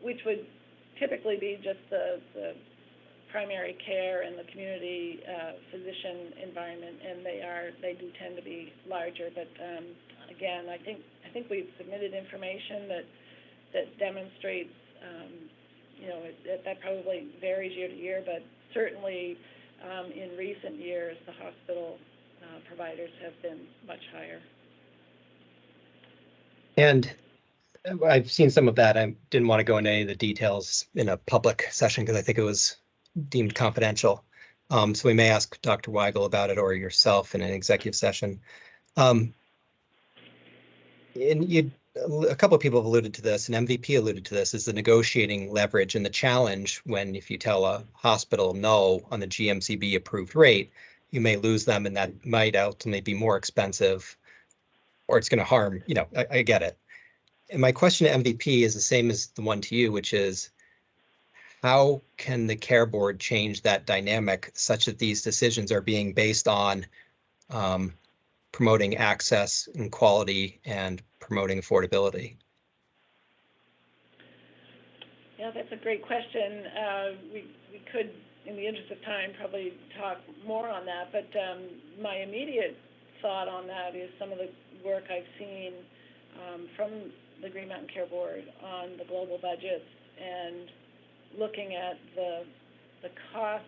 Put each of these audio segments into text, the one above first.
which would typically be just the primary care and the community physician environment, and they do tend to be larger. But again, I think we've submitted information that demonstrates, that probably varies year to year, but certainly in recent years, the hospital providers have been much higher. And I've seen some of that. I didn't want to go into any of the details in a public session because I think it was deemed confidential. So we may ask Dr. Weigel about it or yourself in an executive session. And a couple of people have alluded to this, and MVP alluded to this, is the negotiating leverage and the challenge when if you tell a hospital no on the GMCB approved rate, you may lose them, and that might ultimately be more expensive, or it's going to harm, I get it. And my question to MVP is the same as the one to you, which is, how can the care board change that dynamic such that these decisions are being based on promoting access and quality and promoting affordability? Yeah, that's a great question. We could, in the interest of time, probably talk more on that, but my immediate thought on that is some of the work I've seen from the Green Mountain Care Board on the global budgets and looking at the cost,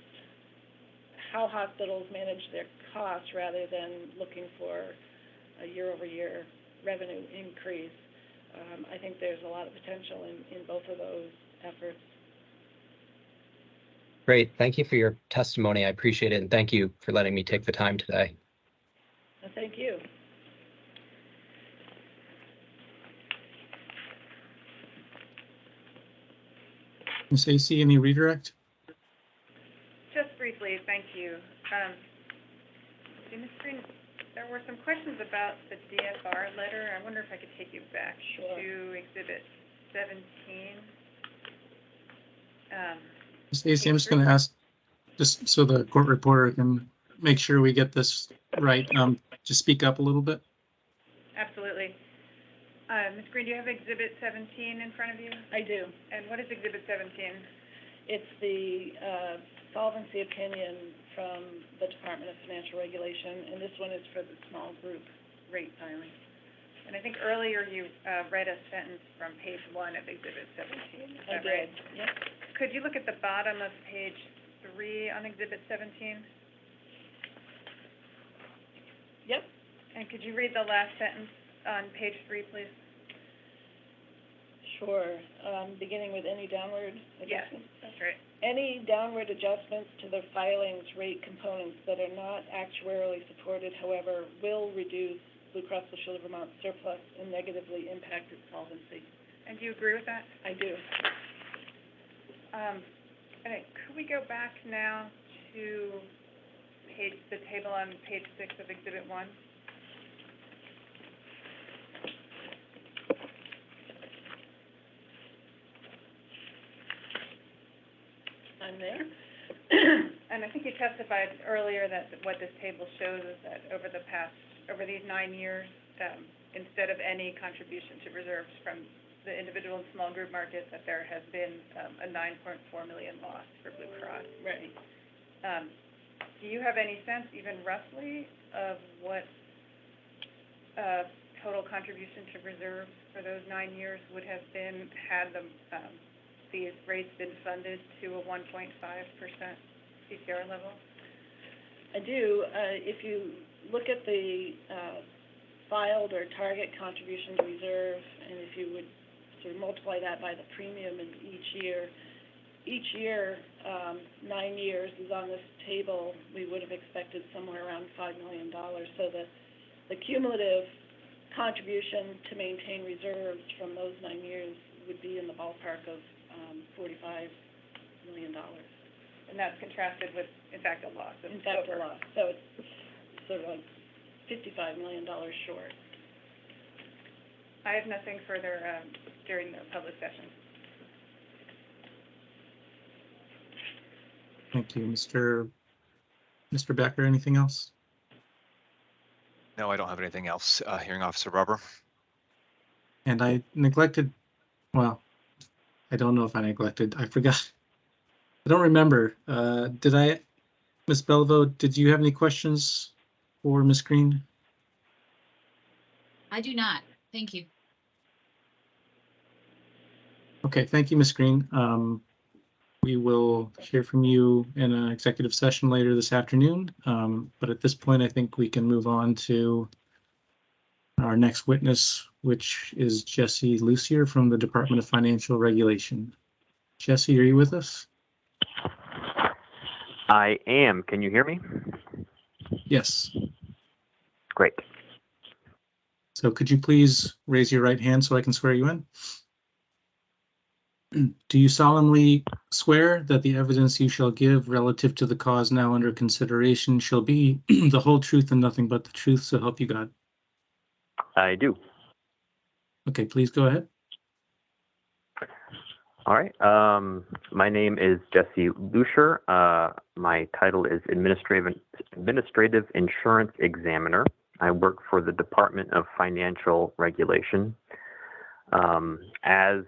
how hospitals manage their costs rather than looking for a year-over-year revenue increase. I think there's a lot of potential in both of those efforts. Great. Thank you for your testimony. I appreciate it. And thank you for letting me take the time today. Well, thank you. Ms. AC, any redirect? Just briefly, thank you. Ms. Green, there were some questions about the DFR letter. I wonder if I could take you back to Exhibit 17. Ms. AC, I'm just going to ask, just so the court reporter can make sure we get this right, just speak up a little bit. Absolutely. Ms. Green, do you have Exhibit 17 in front of you? I do. And what is Exhibit 17? It's the solvency opinion from the Department of Financial Regulation, and this one is for the small group rate filing. And I think earlier you read a sentence from page 1 of Exhibit 17. Is that right? Yep. Could you look at the bottom of page 3 on Exhibit 17? Yep. And could you read the last sentence on page 3, please? Sure. Beginning with any downward adjustments? Yes, that's right. Any downward adjustments to the filings rate components that are not actuarially supported, however, will reduce Blue Cross Blue Shield of Vermont's surplus and negatively impact its solvency. And do you agree with that? I do. Okay, could we go back now to the table on page 6 of Exhibit 1? I'm there. And I think you testified earlier that what this table shows is that over these 9 years, instead of any contribution to reserves from the individual and small group market, that there has been a $9.4 million loss for Blue Cross. Right. Do you have any sense, even roughly, of what total contribution to reserves for those 9 years would have been had these rates been funded to a 1.5% CCR level? I do. If you look at the filed or target contribution to reserve, and if you would sort of multiply that by the premium in each year, 9 years is on this table, we would have expected somewhere around $5 million. So the cumulative contribution to maintain reserves from those 9 years would be in the ballpark of $45 million. And that's contrasted with, in fact, a loss. In fact, a loss. So it's sort of like $55 million short. I have nothing further during the public session. Thank you. Mr. Becker, anything else? No, I don't have anything else. Hearing Officer Barber. And I neglected, well, I don't know if I neglected. I forgot. I don't remember. Did I, Ms. Bellevaux, did you have any questions for Ms. Green? I do not. Thank you. Okay, thank you, Ms. Green. We will hear from you in an executive session later this afternoon. But at this point, I think we can move on to our next witness, which is Jesse Lucier from the Department of Financial Regulation. Jesse, are you with us? I am. Can you hear me? Yes. Great. So could you please raise your right hand so I can swear you in? Do you solemnly swear that the evidence you shall give relative to the cause now under consideration shall be the whole truth and nothing but the truth, so help you God? I do. Okay, please go ahead. All right. My name is Jesse Lucier. My title is Administrative Insurance Examiner. I work for the Department of Financial Regulation. As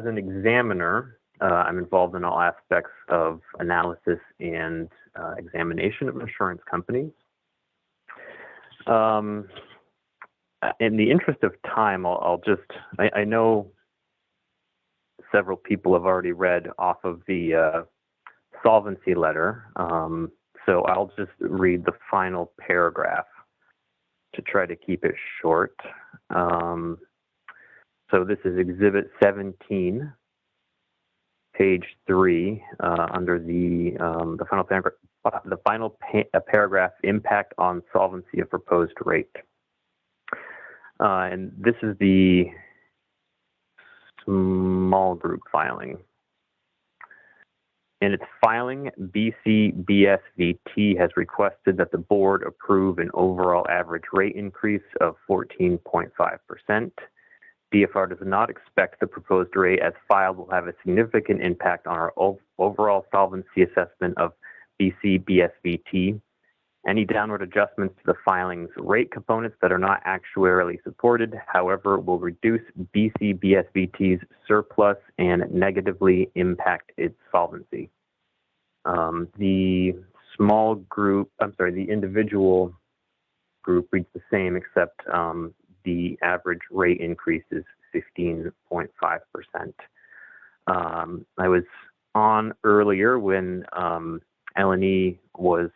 an examiner, I'm involved in all aspects of analysis and examination of insurance companies. In the interest of time, I know several people have already read off of the solvency letter, so I'll just read the final paragraph to try to keep it short. So this is Exhibit 17, page 3, under the final paragraph. The final paragraph: impact on solvency of proposed rate. And this is the small group filing. In its filing, BCBSVT has requested that the board approve an overall average rate increase of 14.5%. DFR does not expect the proposed rate as filed will have a significant impact on our overall solvency assessment of BCBSVT. Any downward adjustments to the filing's rate components that are not actuarially supported, however, will reduce BCBSVT's surplus and negatively impact its solvency. The individual group reads the same, except the average rate increase is 15.5%. I was on earlier when L&E was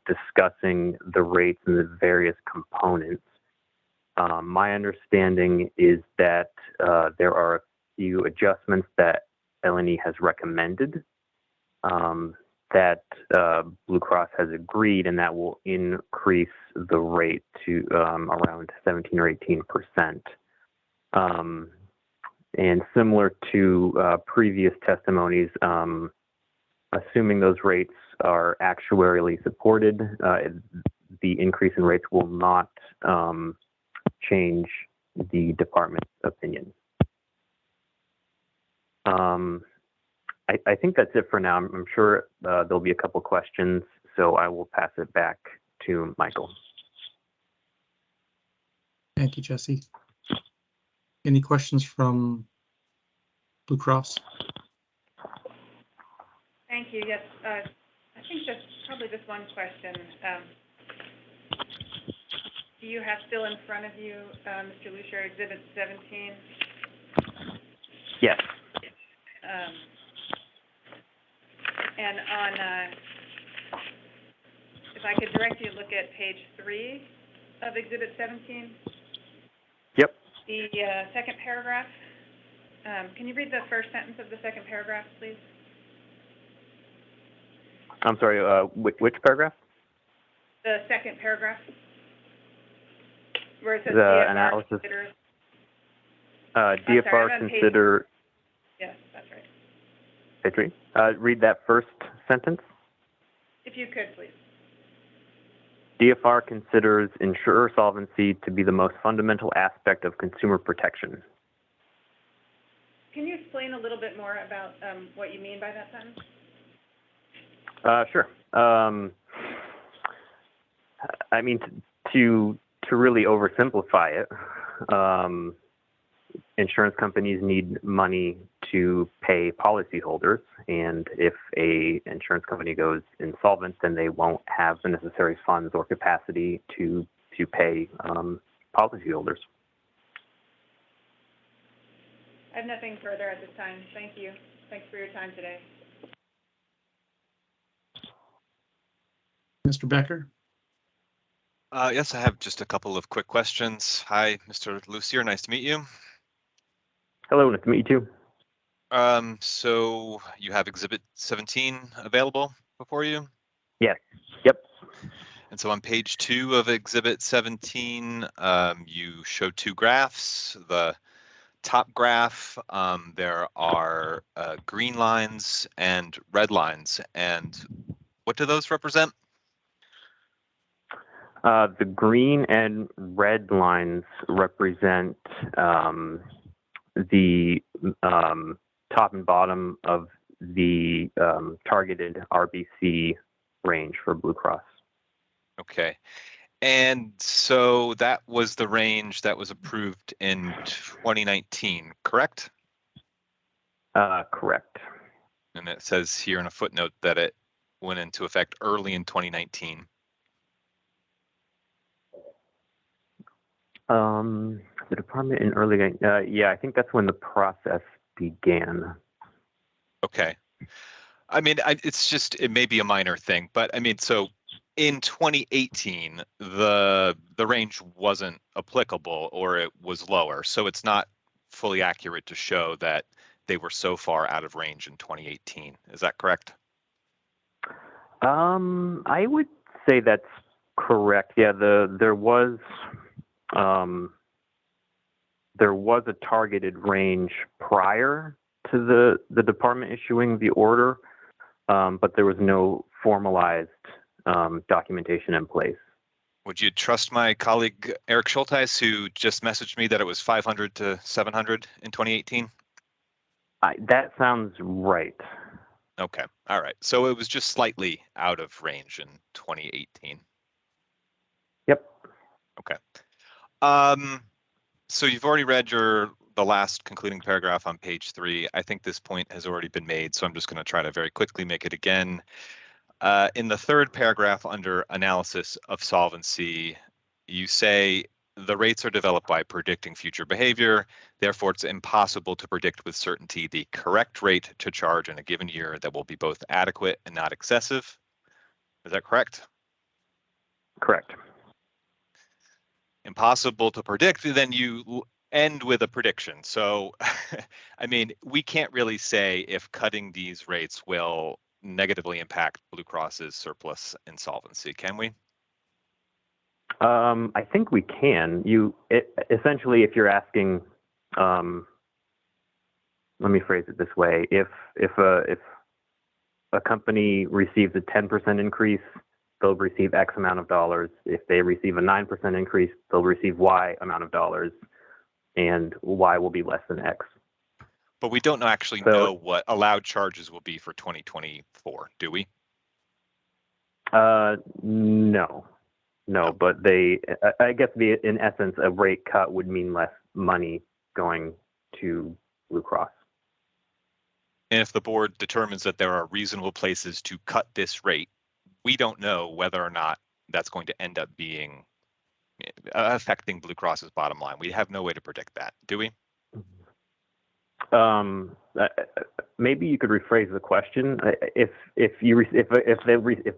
discussing the rates and the various components. My understanding is that there are a few adjustments that L&E has recommended that Blue Cross has agreed, and that will increase the rate to around 17 or 18%. And similar to previous testimonies, assuming those rates are actuarially supported, the increase in rates will not change the department's opinion. I think that's it for now. I'm sure there'll be a couple questions, so I will pass it back to Michael. Thank you, Jesse. Any questions from Blue Cross? Thank you. Yes, I think that's probably just one question. Do you have still in front of you, Mr. Lucier, Exhibit 17? Yes. And on, if I could direct you to look at page 3 of Exhibit 17. Yep. The second paragraph. Can you read the first sentence of the second paragraph, please? I'm sorry, which paragraph? The second paragraph. Where it says The DFR analysis. considers. DFR I'm on consider. Yes, that's right. Page 3. Read that first sentence. If you could, please. DFR considers insurer solvency to be the most fundamental aspect of consumer protection. Can you explain a little bit more about what you mean by that sentence? Sure. I mean, to really oversimplify it, insurance companies need money to pay policyholders, and if a insurance company goes insolvent, then they won't have the necessary funds or capacity to pay policyholders. I have nothing further at this time. Thank you. Thanks for your time today. Mr. Becker? Yes, I have just a couple of quick questions. Hi, Mr. Lucier, nice to meet you. Hello, nice to meet you too. So you have Exhibit 17 available before you? Yes. Yep. And so on page 2 of Exhibit 17, you show 2 graphs. The top graph, there are green lines and red lines. And what do those represent? The green and red lines represent the top and bottom of the targeted RBC range for Blue Cross. Okay. And so that was the range that was approved in 2019, correct? Correct. And it says here in a footnote that it went into effect early in 2019. The department in early, yeah, I think that's when the process began. Okay. I mean, it's just, it may be a minor thing, but I mean, so in 2018, the range wasn't applicable or it was lower. So it's not fully accurate to show that they were so far out of range in 2018. Is that correct? I would say that's correct. Yeah, there was a targeted range prior to the department issuing the order, but there was no formalized documentation in place. Would you trust my colleague Eric Schulteis, who just messaged me that it was 500 to 700 in 2018? That sounds right. Okay, all right. So it was just slightly out of range in 2018. Yep. Okay. So you've already read the last concluding paragraph on page 3. I think this point has already been made, so I'm just going to try to very quickly make it again. In the 3rd paragraph under analysis of solvency, you say the rates are developed by predicting future behavior. Therefore, it's impossible to predict with certainty the correct rate to charge in a given year that will be both adequate and not excessive. Is that correct? Correct. Impossible to predict, then you end with a prediction. So, I mean, we can't really say if cutting these rates will negatively impact Blue Cross's surplus insolvency, can we? I think we can. Essentially, if you're asking, let me phrase it this way: if a company receives a 10% increase, they'll receive X amount of dollars. If they receive a 9% increase, they'll receive Y amount of dollars, and Y will be less than X. But we don't actually know what allowed charges will be for 2024, do we? No, but I guess in essence, a rate cut would mean less money going to Blue Cross. And if the board determines that there are reasonable places to cut this rate, we don't know whether or not that's going to end up being affecting Blue Cross's bottom line. We have no way to predict that, do we? Maybe you could rephrase the question. If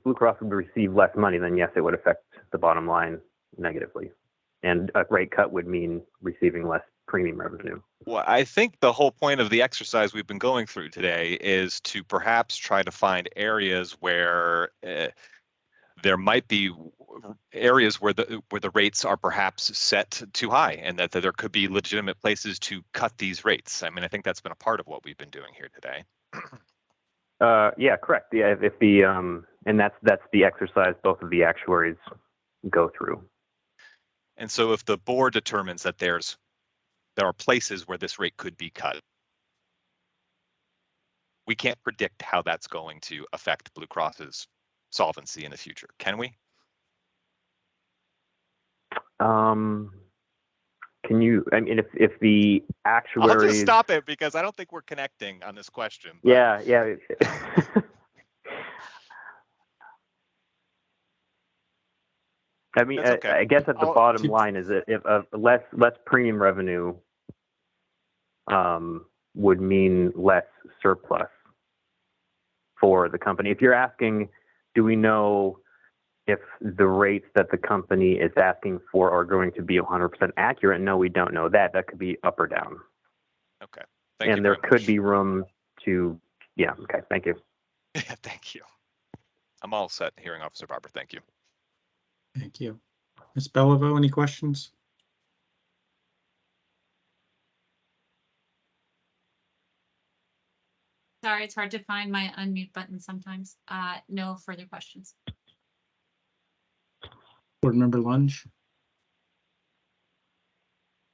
Blue Cross would receive less money, then yes, it would affect the bottom line negatively, and a rate cut would mean receiving less premium revenue. Well, I think the whole point of the exercise we've been going through today is to perhaps try to find areas where there might be areas where the rates are perhaps set too high, and that there could be legitimate places to cut these rates. I mean, I think that's been a part of what we've been doing here today. Yeah, correct. Yeah, if the and that's the exercise both of the actuaries go through. And so, if the board determines that there are places where this rate could be cut, we can't predict how that's going to affect Blue Cross's solvency in the future, can we? Can you, I mean, if the I'll actuaries. just stop it because I don't think we're connecting on this question. But Yeah. I mean, That's okay. I guess at the I'll- bottom line is that if less premium revenue would mean less surplus for the company. If you're asking, do we know if the rates that the company is asking for are going to be 100% accurate? No, we don't know that. That could be up or down. Okay. Thank you And there very could much. be room to, yeah, okay, thank you. Thank you. I'm all set, Hearing Officer Barber. Thank you. Thank you. Ms. Beliveau, any questions? Sorry, it's hard to find my unmute button sometimes. No further questions. Board Member Lunge?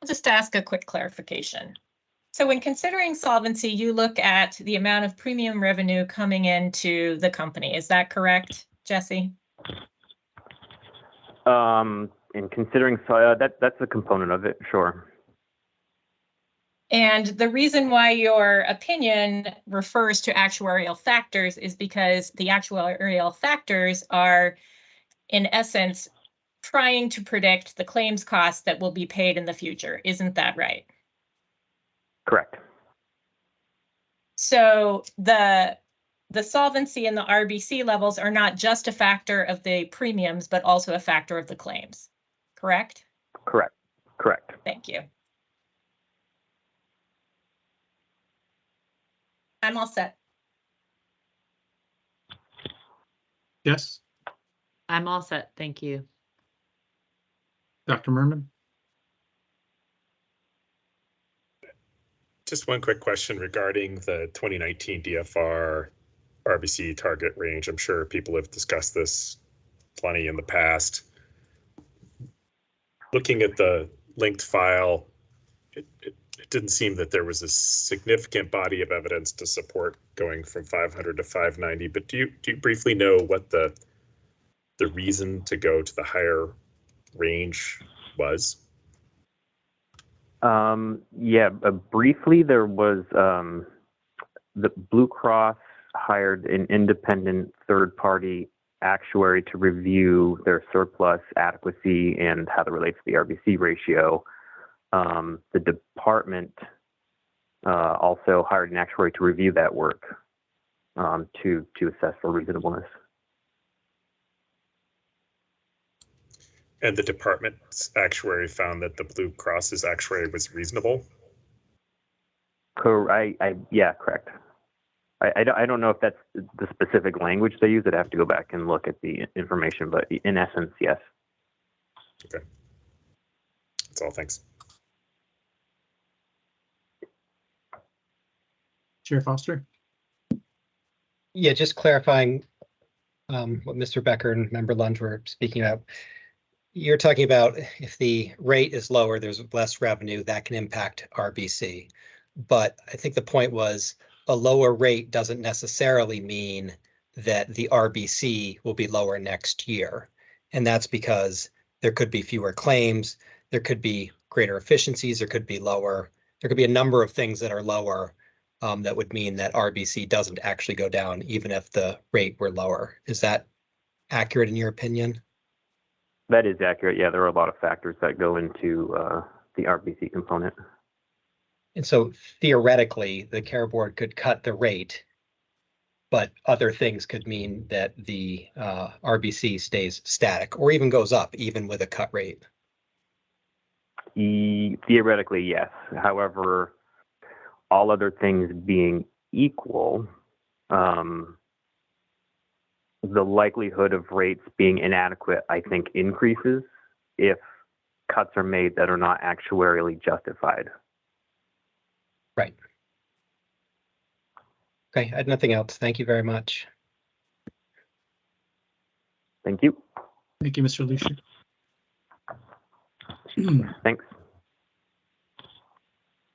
I'll just ask a quick clarification. So when considering solvency, you look at the amount of premium revenue coming into the company. Is that correct, Jesse? And considering, so that's a component of it, sure. And the reason why your opinion refers to actuarial factors is because the actuarial factors are, in essence, trying to predict the claims costs that will be paid in the future. Isn't that right? Correct. So the solvency and the RBC levels are not just a factor of the premiums, but also a factor of the claims, correct? Correct. Thank you. I'm all set. Yes. I'm all set. Thank you. Dr. Merman? Just one quick question regarding the 2019 DFR RBC target range. I'm sure people have discussed this plenty in the past. Looking at the linked file, it didn't seem that there was a significant body of evidence to support going from 500 to 590, but do you briefly know what the reason to go to the higher range was? Yeah, briefly, there was the Blue Cross hired an independent third-party actuary to review their surplus adequacy and how that relates to the RBC ratio. The department also hired an actuary to review that work to assess for reasonableness. And the department's actuary found that the Blue Cross's actuary was reasonable? Yeah, correct. I don't know if that's the specific language they use. I'd have to go back and look at the information, but in essence, yes. Okay. That's all, thanks. Chair Foster? Yeah, just clarifying what Mr. Becker and Member Lunge were speaking about. You're talking about if the rate is lower, there's less revenue that can impact RBC. But I think the point was a lower rate doesn't necessarily mean that the RBC will be lower next year. And that's because there could be fewer claims, there could be greater efficiencies, there could be a number of things that are lower that would mean that RBC doesn't actually go down even if the rate were lower. Is that accurate in your opinion? That is accurate. Yeah, there are a lot of factors that go into the RBC component. And so theoretically, the care board could cut the rate, but other things could mean that the RBC stays static or even goes up even with a cut rate. Theoretically, yes. However, all other things being equal, the likelihood of rates being inadequate, I think, increases if cuts are made that are not actuarially justified. Right. Okay, I had nothing else. Thank you very much. Thank you. Thank you, Mr. Lucia. Thanks.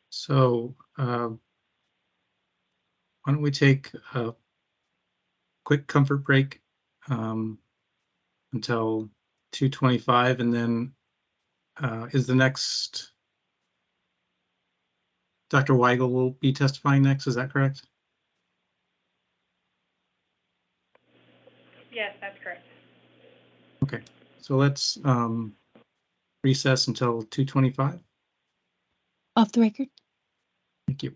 So why don't we take a quick comfort break until 2:25, and then is the next Dr. Weigel will be testifying next, is that correct? Yes, that's correct. Okay, so let's recess until 2:25. Off the record. Thank you.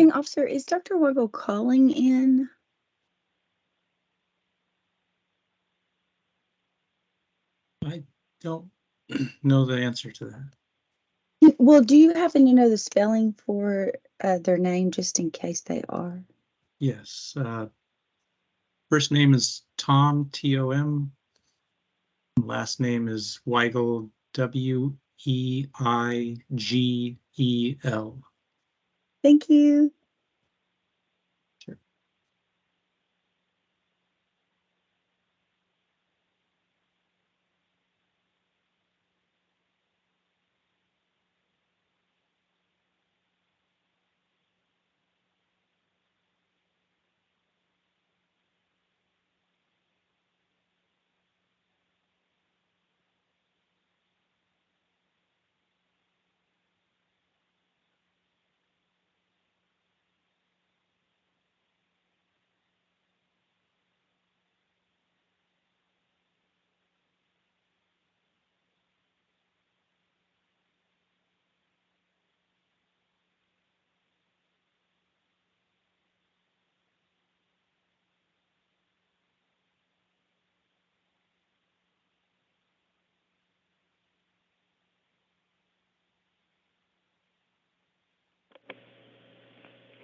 Hearing officer, is Dr. Weigel calling in? I don't know the answer to that. Well, do you happen to know the spelling for their name just in case they are? Yes. First name is Tom, Tom. Last name is Weigel, Weigel. Thank you. Sure.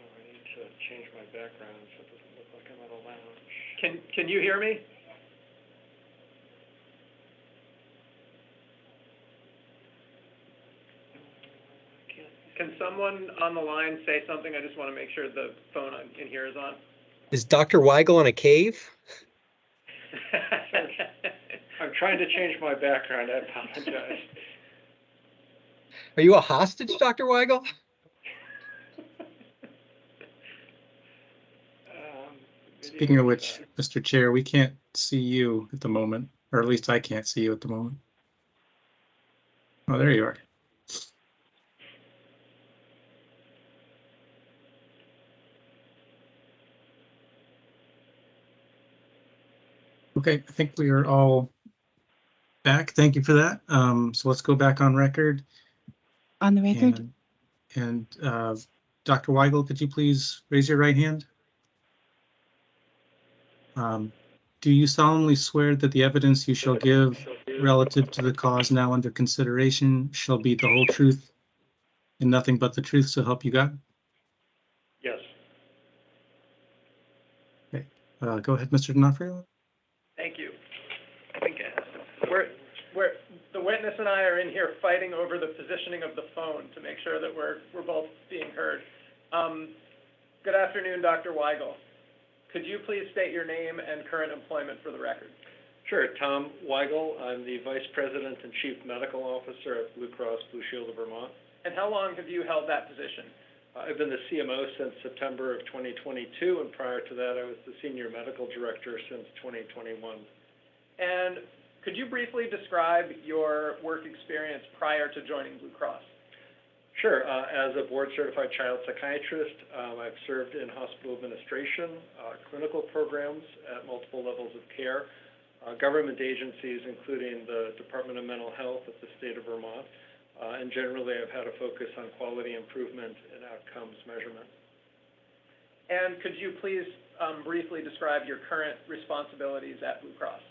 I need to change my background so it doesn't look like I'm at a lounge. Can you hear me? Can someone on the line say something? I just want to make sure the phone in here is on. Is Dr. Weigel in a cave? I'm trying to change my background. I apologize. Are you a hostage, Dr. Weigel? Speaking of which, Mr. Chair, we can't see you at the moment, or at least I can't see you at the moment. Oh, there you are. Okay, I think we are all back. Thank you for that. So let's go back on record. On the record? And Dr. Weigel, could you please raise your right hand? Do you solemnly swear that the evidence you shall give relative to the cause now under consideration shall be the whole truth and nothing but the truth, so help you God? Yes. Okay. Go ahead, Mr. D'Onofrio. Thank you. I think the witness and I are in here fighting over the positioning of the phone to make sure that we're both being heard. Good afternoon, Dr. Weigel. Could you please state your name and current employment for the record? Sure, Tom Weigel. I'm the Vice President and Chief Medical Officer at Blue Cross Blue Shield of Vermont. And how long have you held that position? I've been the CMO since September of 2022, and prior to that, I was the Senior Medical Director since 2021. And could you briefly describe your work experience prior to joining Blue Cross? Sure. As a board-certified child psychiatrist, I've served in hospital administration, clinical programs at multiple levels of care, government agencies, including the Department of Mental Health of the state of Vermont, and generally I've had a focus on quality improvement and outcomes measurement. And could you please briefly describe your current responsibilities at Blue Cross?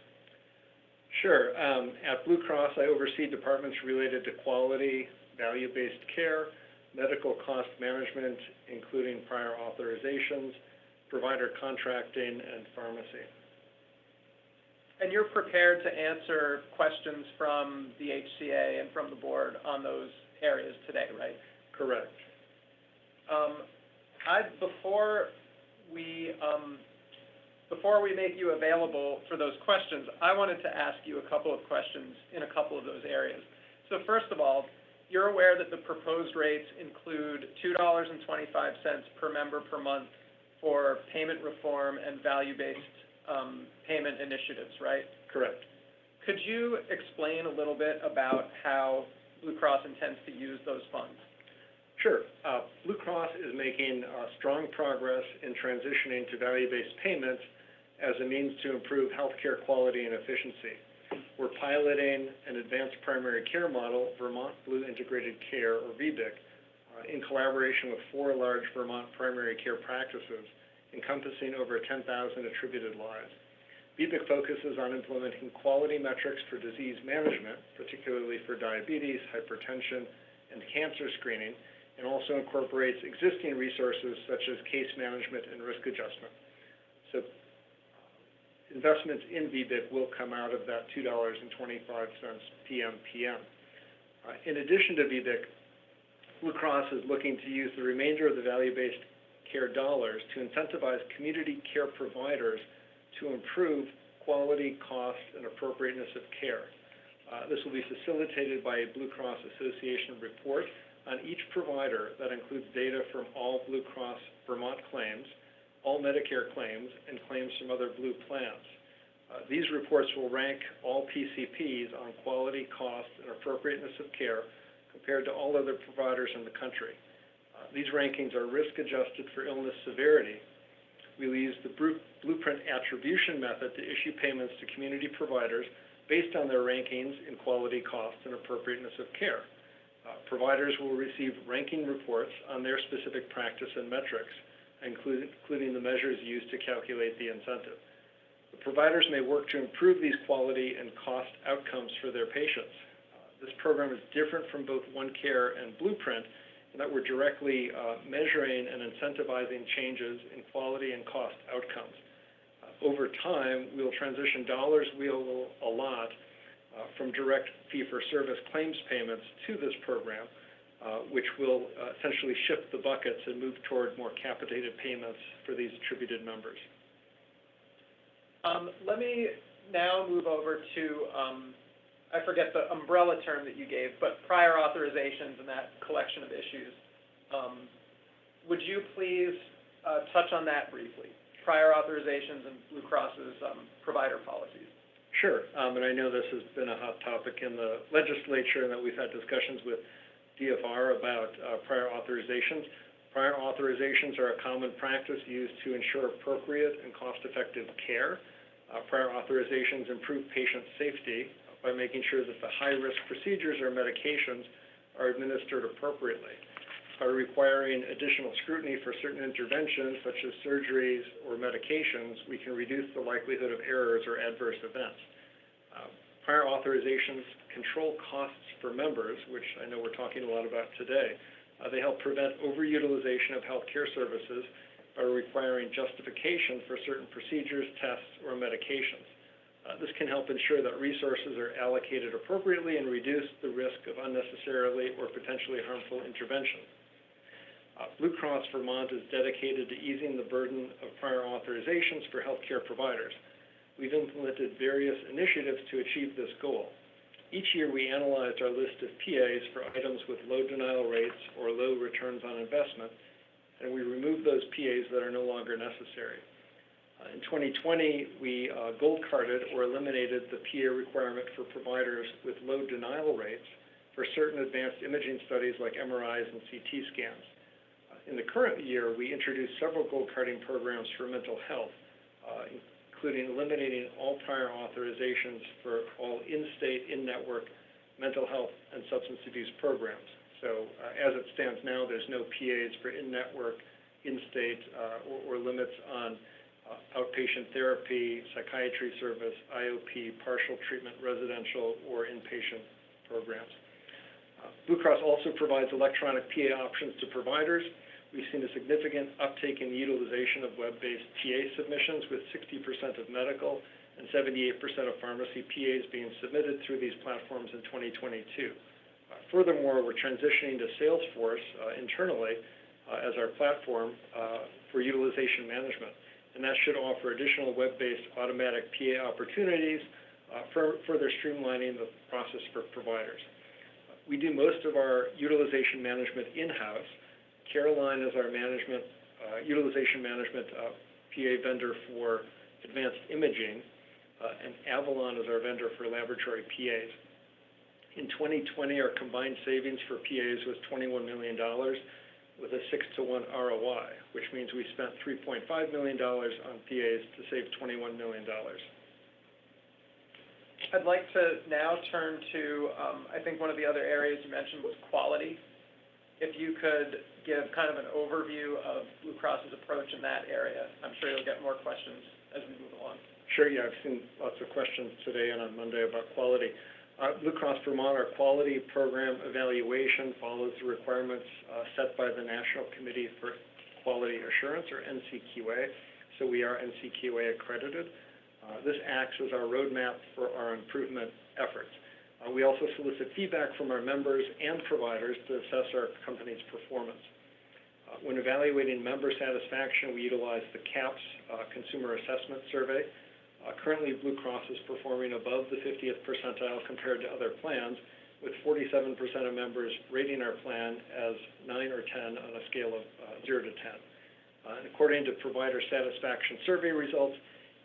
Sure. At Blue Cross, I oversee departments related to quality, value-based care, medical cost management, including prior authorizations, provider contracting, and pharmacy. And you're prepared to answer questions from the HCA and from the board on those areas today, right? Correct. Before we make you available for those questions, I wanted to ask you a couple of questions in a couple of those areas. So first of all, you're aware that the proposed rates include $2.25 per member per month for payment reform and value-based payment initiatives, right? Correct. Could you explain a little bit about how Blue Cross intends to use those funds? Sure. Blue Cross is making strong progress in transitioning to value-based payments as a means to improve healthcare quality and efficiency. We're piloting an advanced primary care model, Vermont Blue Integrated Care, or VBIC, in collaboration with 4 large Vermont primary care practices encompassing over 10,000 attributed lives. BBIC focuses on implementing quality metrics for disease management, particularly for diabetes, hypertension, and cancer screening, and also incorporates existing resources such as case management and risk adjustment. So investments in BBIC will come out of that $2.25 PMPM. In addition to BBIC, Blue Cross is looking to use the remainder of the value-based care dollars to incentivize community care providers to improve quality, cost, and appropriateness of care. This will be facilitated by a Blue Cross Association report on each provider that includes data from all Blue Cross Vermont claims, all Medicare claims, and claims from other Blue plans. These reports will rank all PCPs on quality, cost, and appropriateness of care compared to all other providers in the country. These rankings are risk adjusted for illness severity. We will use the Blueprint attribution method to issue payments to community providers based on their rankings in quality, cost, and appropriateness of care. Providers will receive ranking reports on their specific practice and metrics, including the measures used to calculate the incentive. The providers may work to improve these quality and cost outcomes for their patients. This program is different from both OneCare and Blueprint in that we're directly measuring and incentivizing changes in quality and cost outcomes. Over time, we'll transition dollars we will allot from direct fee-for-service claims payments to this program, which will essentially shift the buckets and move toward more capitated payments for these attributed members. Let me now move over to, I forget the umbrella term that you gave, but prior authorizations and that collection of issues. Would you please touch on that briefly? Prior authorizations and Blue Cross's provider policies. Sure, and I know this has been a hot topic in the legislature and that we've had discussions with DFR about prior authorizations. Prior authorizations are a common practice used to ensure appropriate and cost-effective care. Prior authorizations improve patient safety by making sure that the high-risk procedures or medications are administered appropriately. By requiring additional scrutiny for certain interventions, such as surgeries or medications, we can reduce the likelihood of errors or adverse events. Prior authorizations control costs for members, which I know we're talking a lot about today. They help prevent overutilization of healthcare services by requiring justification for certain procedures, tests, or medications. This can help ensure that resources are allocated appropriately and reduce the risk of unnecessarily or potentially harmful intervention. Blue Cross Vermont is dedicated to easing the burden of prior authorizations for healthcare providers. We've implemented various initiatives to achieve this goal. Each year, we analyzed our list of PAs for items with low denial rates or low returns on investment, and we removed those PAs that are no longer necessary. In 2020, we gold-carded or eliminated the PA requirement for providers with low denial rates for certain advanced imaging studies like MRIs and CT scans. In the current year, we introduced several gold-carding programs for mental health, including eliminating all prior authorizations for all in-state, in-network mental health and substance abuse programs. So as it stands now, there's no PAs for in-network, in-state, or limits on outpatient therapy, psychiatry service, IOP, partial treatment, residential, or inpatient programs. Blue Cross also provides electronic PA options to providers. We've seen a significant uptake in the utilization of web-based PA submissions, with 60% of medical and 78% of pharmacy PAs being submitted through these platforms in 2022. Furthermore, we're transitioning to Salesforce internally as our platform for utilization management, and that should offer additional web-based automatic PA opportunities, further streamlining the process for providers. We do most of our utilization management in-house. Caroline is our utilization management PA vendor for advanced imaging, and Avalon is our vendor for laboratory PAs. In 2020, our combined savings for PAs was $21 million with a 6-to-1 ROI, which means we spent $3.5 million on PAs to save $21 million. I'd like to now turn to, I think one of the other areas you mentioned was quality. if you could give kind of an overview of Blue Cross's approach in that area. I'm sure you'll get more questions as we move along. Sure, yeah, I've seen lots of questions today and on Monday about quality. Blue Cross Vermont, our quality program evaluation follows the requirements set by the National Committee for Quality Assurance, or NCQA, so we are NCQA accredited. This acts as our roadmap for our improvement efforts. We also solicit feedback from our members and providers to assess our company's performance. When evaluating member satisfaction, we utilize the CAHPS Consumer Assessment Survey. Currently, Blue Cross is performing above the 50th percentile compared to other plans, with 47% of members rating our plan as 9 or 10 on a scale of 0 to 10. And according to provider satisfaction survey results,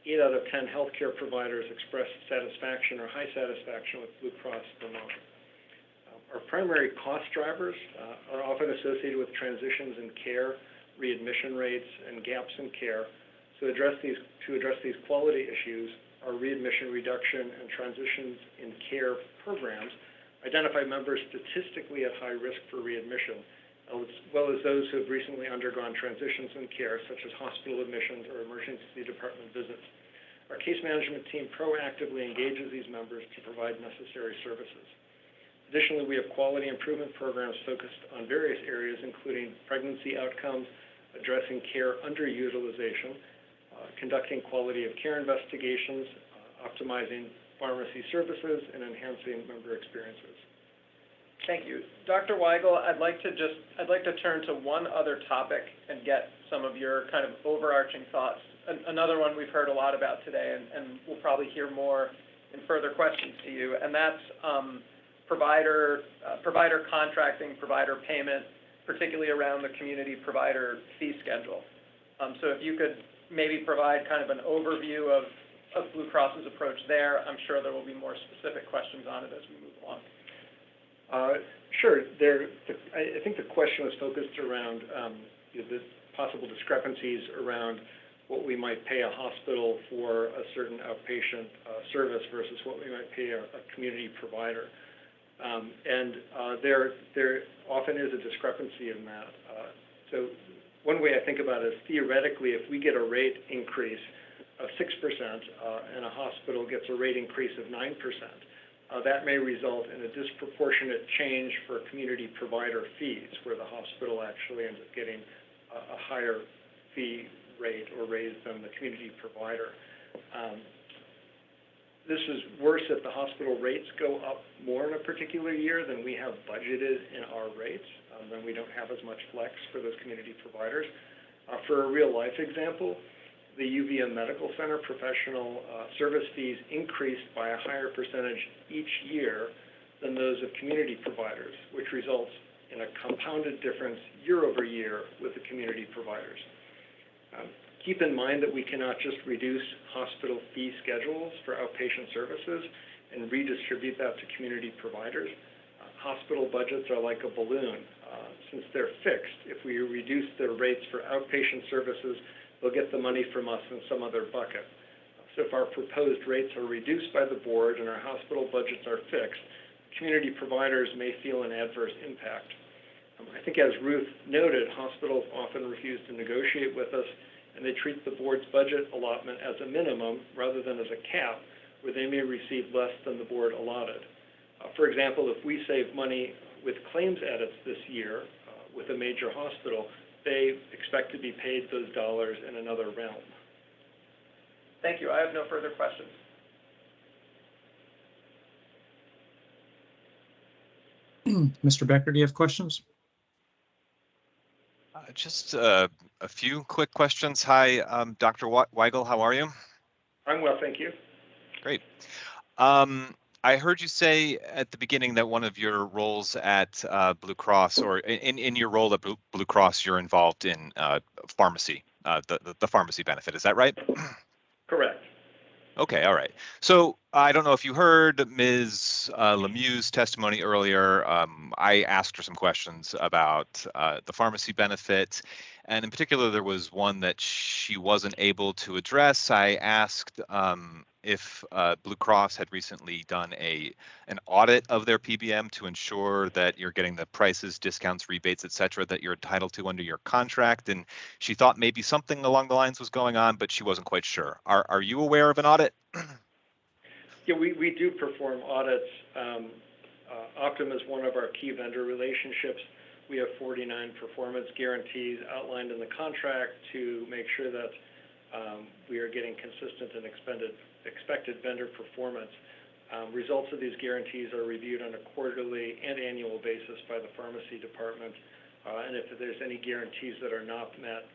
8 out of 10 healthcare providers express satisfaction or high satisfaction with Blue Cross Vermont. Our primary cost drivers are often associated with transitions in care, readmission rates, and gaps in care. So to address these quality issues, our readmission reduction and transitions in care programs identify members statistically at high risk for readmission, as well as those who have recently undergone transitions in care, such as hospital admissions or emergency department visits. Our case management team proactively engages these members to provide necessary services. Additionally, we have quality improvement programs focused on various areas, including pregnancy outcomes, addressing care underutilization, conducting quality of care investigations, optimizing pharmacy services, and enhancing member experiences. Thank you. Dr. Weigel, I'd like to turn to one other topic and get some of your kind of overarching thoughts. Another one we've heard a lot about today, and we'll probably hear more in further questions to you, and that's provider contracting, provider payment, particularly around the community provider fee schedule. So if you could maybe provide kind of an overview of Blue Cross's approach there, I'm sure there will be more specific questions on it as we move along. Sure. I think the question was focused around the possible discrepancies around what we might pay a hospital for a certain outpatient service versus what we might pay a community provider. There often is a discrepancy in that. So one way I think about it is theoretically, if we get a rate increase of 6% and a hospital gets a rate increase of 9%, that may result in a disproportionate change for community provider fees, where the hospital actually ends up getting a higher fee rate or raise than the community provider. This is worse if the hospital rates go up more in a particular year than we have budgeted in our rates. Then we don't have as much flex for those community providers. For a real-life example, the UVM Medical Center professional service fees increased by a higher percentage each year than those of community providers, which results in a compounded difference year over year with the community providers. Keep in mind that we cannot just reduce hospital fee schedules for outpatient services and redistribute that to community providers. Hospital budgets are like a balloon. Since they're fixed, if we reduce their rates for outpatient services, they'll get the money from us in some other bucket. So if our proposed rates are reduced by the board and our hospital budgets are fixed, community providers may feel an adverse impact. I think as Ruth noted, hospitals often refuse to negotiate with us, and they treat the board's budget allotment as a minimum rather than as a cap, where they may receive less than the board allotted. For example, if we save money with claims edits this year with a major hospital, they expect to be paid those dollars in another realm. Thank you. I have no further questions. Mr. Becker, do you have questions? Just a few quick questions. Hi, Dr. Weigel, how are you? I'm well, thank you. Great. I heard you say at the beginning that one of your roles at Blue Cross, or in your role at Blue Cross, you're involved in pharmacy, the pharmacy benefit. Is that right? Correct. Okay, all right. So I don't know if you heard Ms. Lemieux's testimony earlier. I asked her some questions about the pharmacy benefit, and in particular, there was one that she wasn't able to address. I asked if Blue Cross had recently done an audit of their PBM to ensure that you're getting the prices, discounts, rebates, et cetera, that you're entitled to under your contract. And she thought maybe something along the lines was going on, but she wasn't quite sure. Are you aware of an audit? Yeah, we do perform audits. Optum is one of our key vendor relationships. We have 49 performance guarantees outlined in the contract to make sure that we are getting consistent and expected vendor performance. Results of these guarantees are reviewed on a quarterly and annual basis by the pharmacy department. And if there's any guarantees that are not met,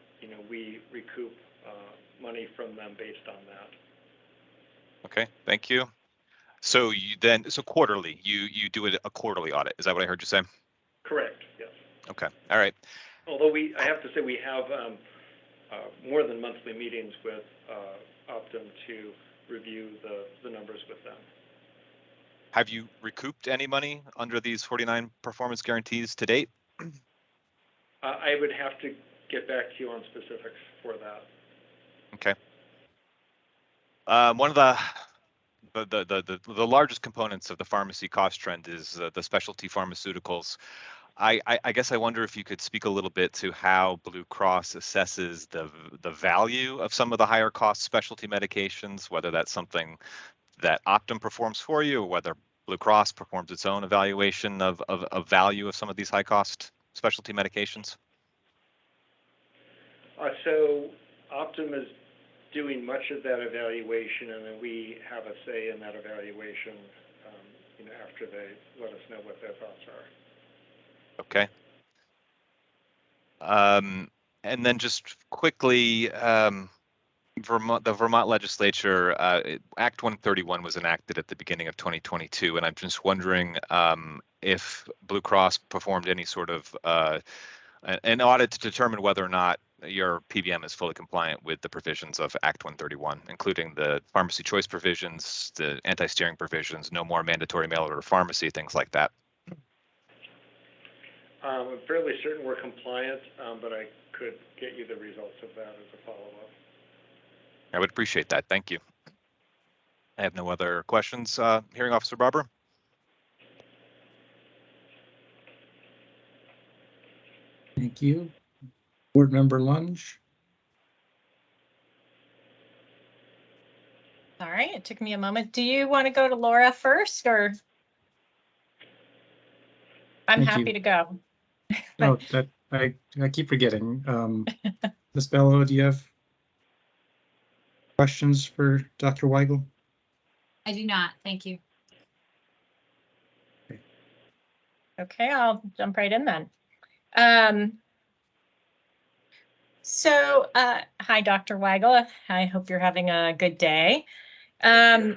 we recoup money from them based on that. Okay, thank you. So quarterly, you do a quarterly audit. Is that what I heard you say? Correct, yes. Okay, all right. Although I have to say we have more than monthly meetings with Optum to review the numbers with them. Have you recouped any money under these 49 performance guarantees to date? I would have to get back to you on specifics for that. Okay. One of the largest components of the pharmacy cost trend is the specialty pharmaceuticals. I guess I wonder if you could speak a little bit to how Blue Cross assesses the value of some of the higher cost specialty medications, whether that's something that Optum performs for you, or whether Blue Cross performs its own evaluation of value of some of these high cost specialty medications. So Optum is doing much of that evaluation, and then we have a say in that evaluation, after they let us know what their thoughts are. Okay. And then just quickly, the Vermont legislature, Act 131 was enacted at the beginning of 2022, and I'm just wondering if Blue Cross performed any sort of an audit to determine whether or not your PBM is fully compliant with the provisions of Act 131, including the pharmacy choice provisions, the anti-steering provisions, no more mandatory mail order pharmacy, things like that. I'm fairly certain we're compliant, but I could get you the results of that as a follow-up. I would appreciate that. Thank you. I have no other questions. Hearing Officer Barber? Thank you. Board Member Lunge. All right, it took me a moment. Do you want to go to Laura first, or? I'm Thank happy you. to go. Oh, that I keep forgetting. Ms. Bello, do you have questions for Dr. Weigel? I do not, thank you. Okay, I'll jump right in then. Hi, Dr. Weigel. I hope you're having a good day. So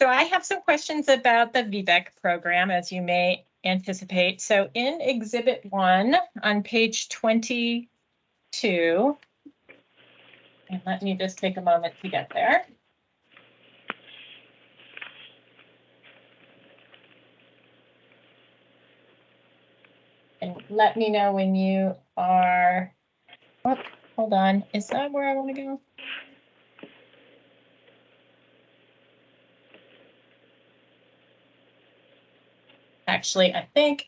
I have some questions about the VBEC program, as you may anticipate. So in Exhibit 1 on page 22, and let me just take a moment to get there. And let me know when you are, oh, hold on, is that where I want to go? Actually, I think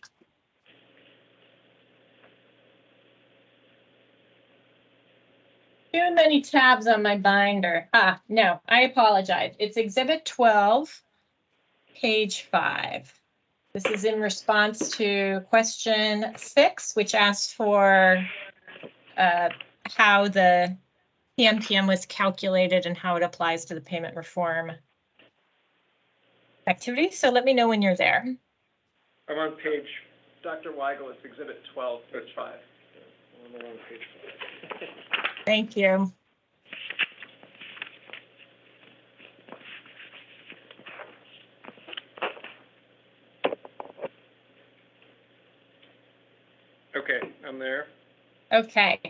too many tabs on my binder. No, I apologize. It's Exhibit 12, page 5. This is in response to question 6, which asks for how the PMPM was calculated and how it applies to the payment reform activity. So let me know when you're there. I'm on page, Dr. Weigel, it's Exhibit 12, page 5. I'm on page 5. Thank you. Okay, I'm there. Okay.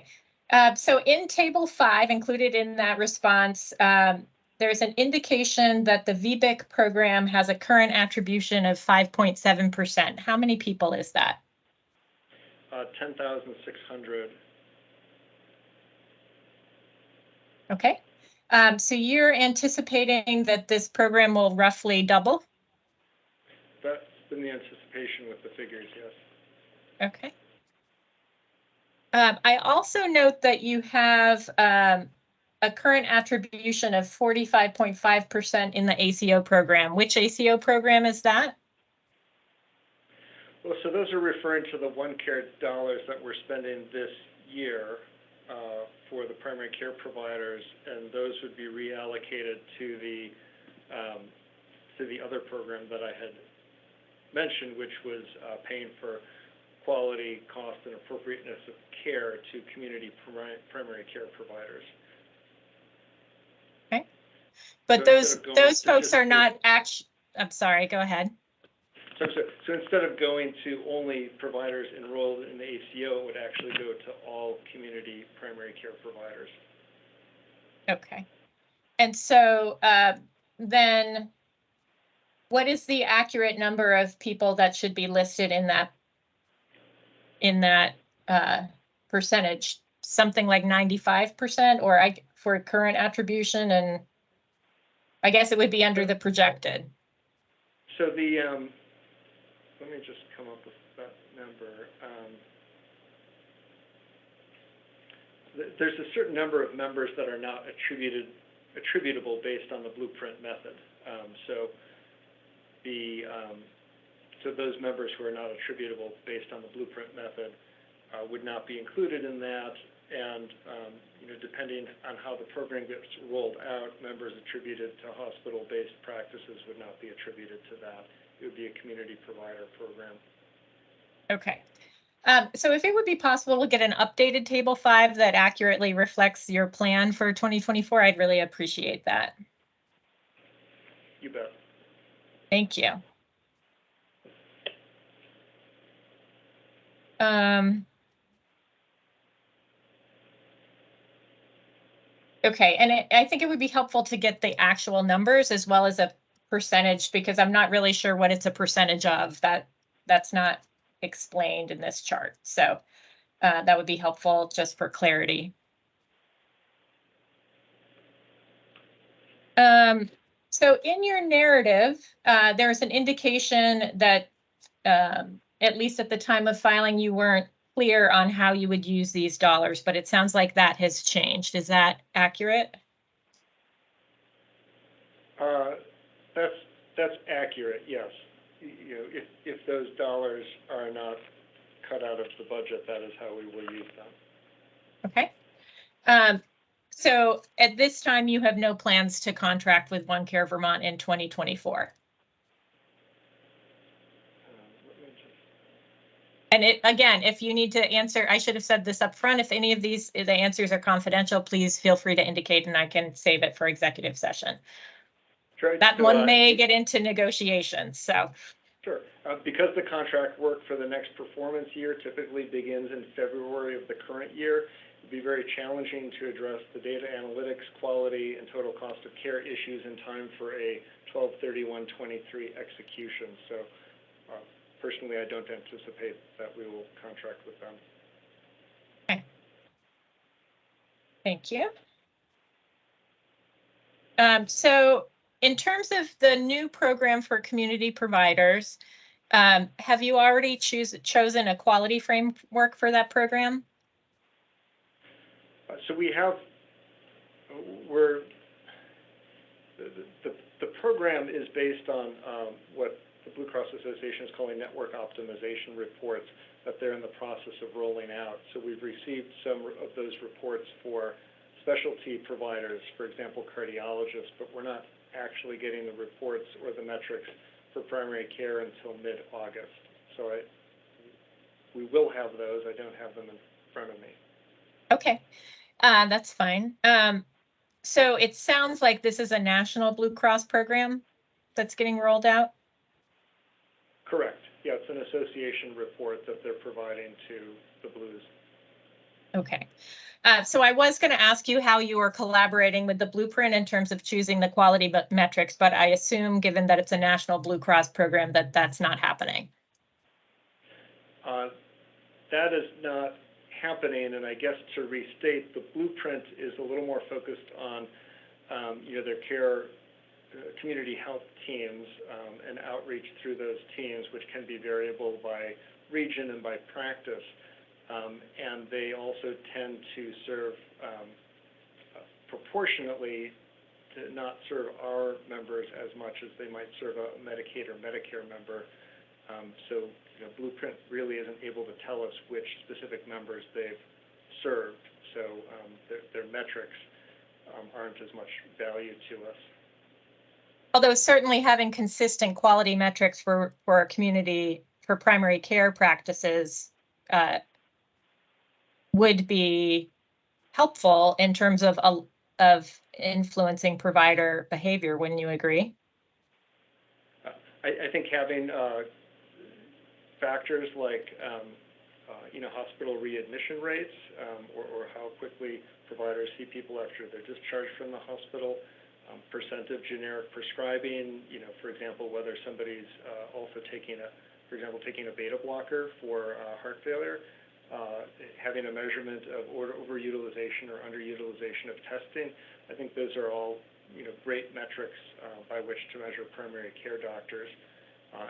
So in Table 5, included in that response, there's an indication that the VBIC program has a current attribution of 5.7%. How many people is that? 10,600. Okay. So you're anticipating that this program will roughly double? That's been the anticipation with the figures, yes. Okay. I also note that you have a current attribution of 45.5% in the ACO program. Which ACO program is that? Well, so those are referring to the OneCare dollars that we're spending this year for the primary care providers, and those would be reallocated to the other program that I had mentioned, which was paying for quality, cost, and appropriateness of care to community primary care providers. Okay, but so those folks are not actually. I'm sorry. Go ahead. So instead of going to only providers enrolled in the ACO, it would actually go to all community primary care providers. Okay. And so then what is the accurate number of people that should be listed in that percentage? Something like 95%, or for current attribution, and I guess it would be under the projected. So the let me just come up with that number. There's a certain number of members that are not attributable based on the blueprint method. So those members who are not attributable based on the blueprint method would not be included in that. And depending on how the program gets rolled out, members attributed to hospital-based practices would not be attributed to that. It would be a community provider program. Okay. So if it would be possible to get an updated Table 5 that accurately reflects your plan for 2024, I'd really appreciate that. You bet. Thank you. Okay, and I think it would be helpful to get the actual numbers as well as a percentage, because I'm not really sure what it's a percentage of. That's not explained in this chart. So that would be helpful just for clarity. So in your narrative, there's an indication that at least at the time of filing, you weren't clear on how you would use these dollars, but it sounds like that has changed. Is that accurate? That's accurate, yes. If those dollars are not cut out of the budget, that is how we will use them. Okay. So at this time, you have no plans to contract with OneCare Vermont in 2024. And again, if you need to answer, I should have said this up front. If any of the answers are confidential, please feel free to indicate and I can save it for executive session. Sure, that one may get into negotiations, so. Sure. Because the contract work for the next performance year typically begins in February of the current year, it'd be very challenging to address the data analytics, quality, and total cost of care issues in time for a 12/31/23 execution. So personally, I don't anticipate that we will contract with them. Okay. Thank you. So in terms of the new program for community providers, have you already chosen a quality framework for that program? So we have, the program is based on what the Blue Cross Association is calling network optimization reports that they're in the process of rolling out. So we've received some of those reports for specialty providers, for example, cardiologists, but we're not actually getting the reports or the metrics for primary care until mid-August. So we will have those. I don't have them in front of me. Okay, that's fine. So it sounds like this is a national Blue Cross program that's getting rolled out? Correct. Yeah, it's an association report that they're providing to the Blues. Okay. So I was going to ask you how you are collaborating with the Blueprint in terms of choosing the quality metrics, but I assume, given that it's a national Blue Cross program, that that's not happening. That is not happening, and I guess to restate, the Blueprint is a little more focused on their care community health teams and outreach through those teams, which can be variable by region and by practice. And they also tend to serve proportionately to not serve our members as much as they might serve a Medicaid or Medicare member. So Blueprint really isn't able to tell us which specific members they've served. So their metrics aren't as much value to us. Although certainly having consistent quality metrics for a community, for primary care practices would be helpful in terms of influencing provider behavior. Wouldn't you agree? I think having factors like hospital readmission rates or how quickly providers see people after they're discharged from the hospital, percent of generic prescribing, for example, whether somebody's also taking a beta blocker for heart failure, having a measurement of overutilization or underutilization of testing. I think those are all, great metrics by which to measure primary care doctors.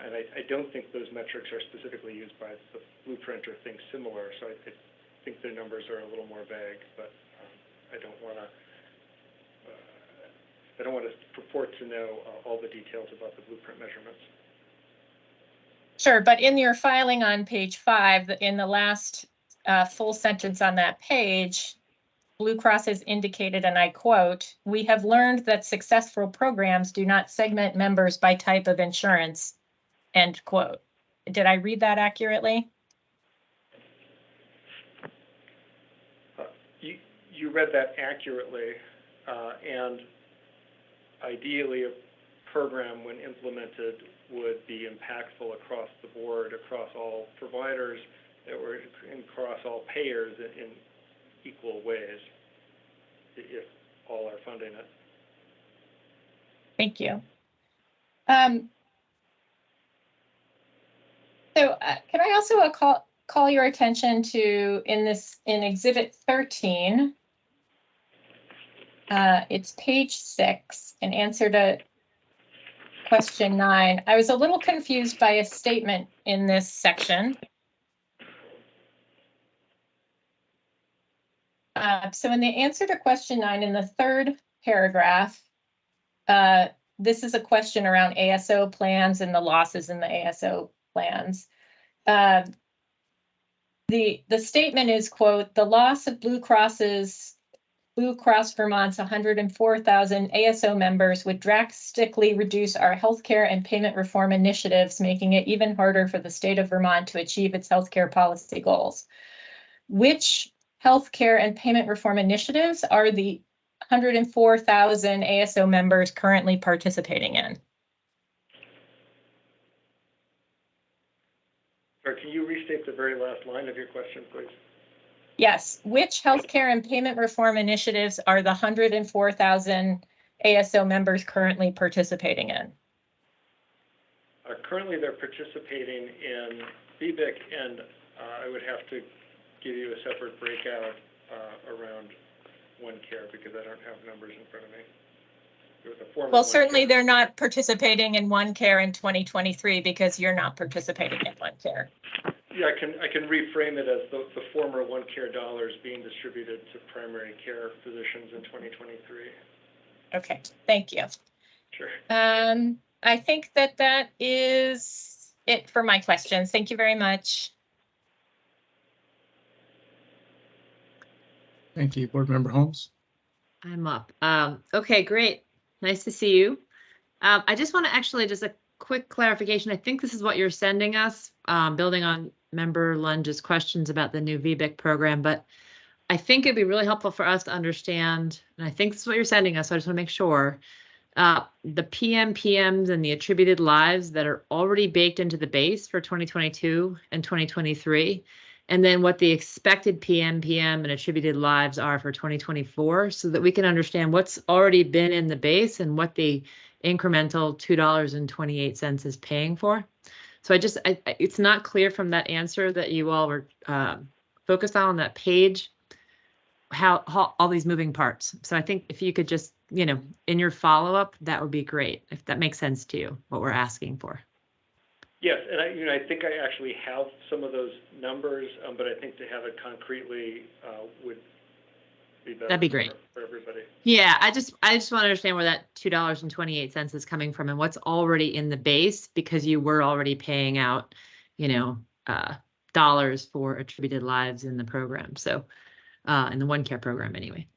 And I don't think those metrics are specifically used by the Blueprint or things similar. So I think their numbers are a little more vague, but I don't want to purport to know all the details about the Blueprint measurements. Sure, but in your filing on page 5, in the last full sentence on that page, Blue Cross has indicated, and I quote, "We have learned that successful programs do not segment members by type of insurance," end quote. Did I read that accurately? You read that accurately, and ideally a program, when implemented, would be impactful across the board, across all providers, or across all payers in equal ways, if all are funding it. Thank you. So can I also call your attention to in Exhibit 13, it's page 6, an answer to question 9. I was a little confused by a statement in this section. So in the answer to question 9, in the 3rd paragraph, this is a question around ASO plans and the losses in the ASO plans. The statement is, quote, "The loss of Blue Cross Vermont's 104,000 ASO members would drastically reduce our healthcare and payment reform initiatives, making it even harder for the state of Vermont to achieve its healthcare policy goals." Which healthcare and payment reform initiatives are the 104,000 ASO members currently participating in? Or can you restate the very last line of your question, please? Yes. Which healthcare and payment reform initiatives are the 104,000 ASO members currently participating in? Currently, they're participating in VBIC, and I would have to give you a separate breakout around OneCare because I don't have numbers in front of me. Well, certainly they're not participating in OneCare in 2023 because you're not participating in OneCare. Yeah, I can reframe it as the former OneCare dollars being distributed to primary care physicians in 2023. Okay, thank you. Sure. I think that is it for my questions. Thank you very much. Thank you, Board Member Holmes. I'm up. Okay, great. Nice to see you. I just want to actually just a quick clarification. I think this is what you're sending us, building on Member Lunge's questions about the new VBIC program, but I think it'd be really helpful for us to understand, and I think this is what you're sending us, so I just want to make sure, the PMPMs and the attributed lives that are already baked into the base for 2022 and 2023, and then what the expected PMPM and attributed lives are for 2024, so that we can understand what's already been in the base and what the incremental $2.28 is paying for. So it's not clear from that answer that you all were focused on that page. how all these moving parts. So I think if you could just, you know, in your follow-up, that would be great, if that makes sense to you, what we're asking for. Yes, and I think I actually have some of those numbers, but I think to have it concretely would be better. That'd be great for everybody. Yeah, I just want to understand where that $2.28 is coming from and what's already in the base, because you were already paying out, you know, dollars for attributed lives in the program. So, in the OneCare program anyway.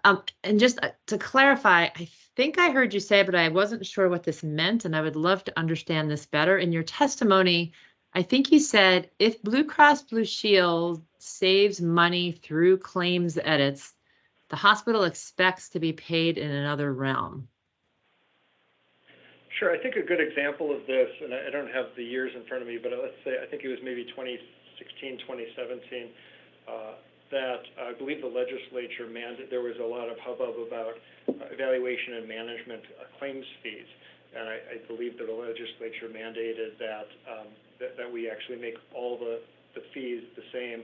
And just to clarify, I think I heard you say, but I wasn't sure what this meant, and I would love to understand this better. In your testimony, I think you said if Blue Cross Blue Shield saves money through claims edits, the hospital expects to be paid in another realm. Sure, I think a good example of this, and I don't have the years in front of me, but let's say I think it was maybe 2016, 2017, that I believe the legislature there was a lot of hubbub about evaluation and management claims fees, and I believe that the legislature mandated that that we actually make all the fees the same,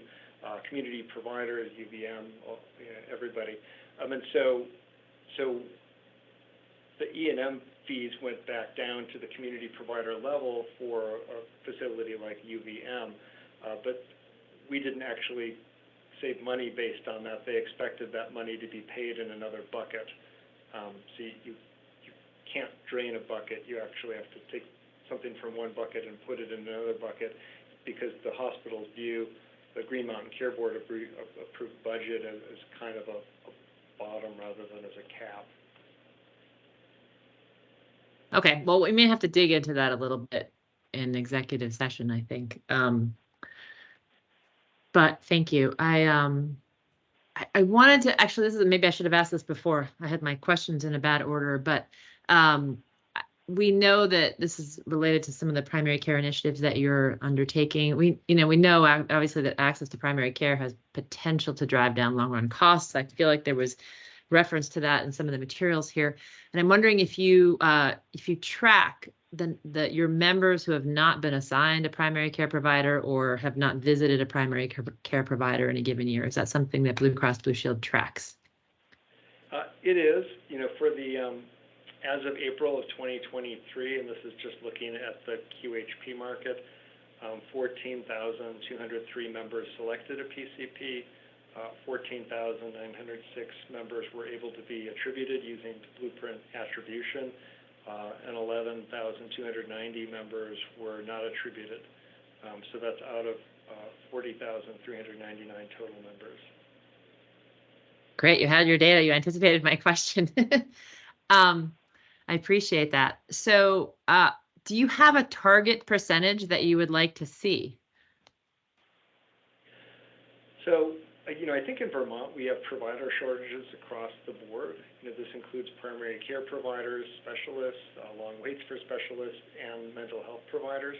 community providers, UVM, everybody, and so the E&M fees went back down to the community provider level for a facility like UVM, but we didn't actually save money based on that. They expected that money to be paid in another bucket. So you can't drain a bucket. You actually have to take something from one bucket and put it in another bucket, because the hospitals view the Green Mountain Care Board approved budget as kind of a bottom rather than as a cap. Okay, well, we may have to dig into that a little bit in executive session, I think. But thank you. I wanted to actually, maybe I should have asked this before. I had my questions in a bad order, but we know that this is related to some of the primary care initiatives that you're undertaking. We know obviously that access to primary care has potential to drive down long run costs. I feel like there was reference to that in some of the materials here, and I'm wondering if you track your members who have not been assigned a primary care provider or have not visited a primary care provider in a given year. Is that something that Blue Cross Blue Shield tracks? It is, for the as of April of 2023, and this is just looking at the QHP market, 14,203 members selected a PCP. 14,906 members were able to be attributed using Blueprint attribution, and 11,290 members were not attributed. So that's out of 40,399 total members. Great, you had your data. You anticipated my question. I appreciate that. So do you have a target percentage that you would like to see? So, I think in Vermont we have provider shortages across the board. This includes primary care providers, specialists, long waits for specialists, and mental health providers.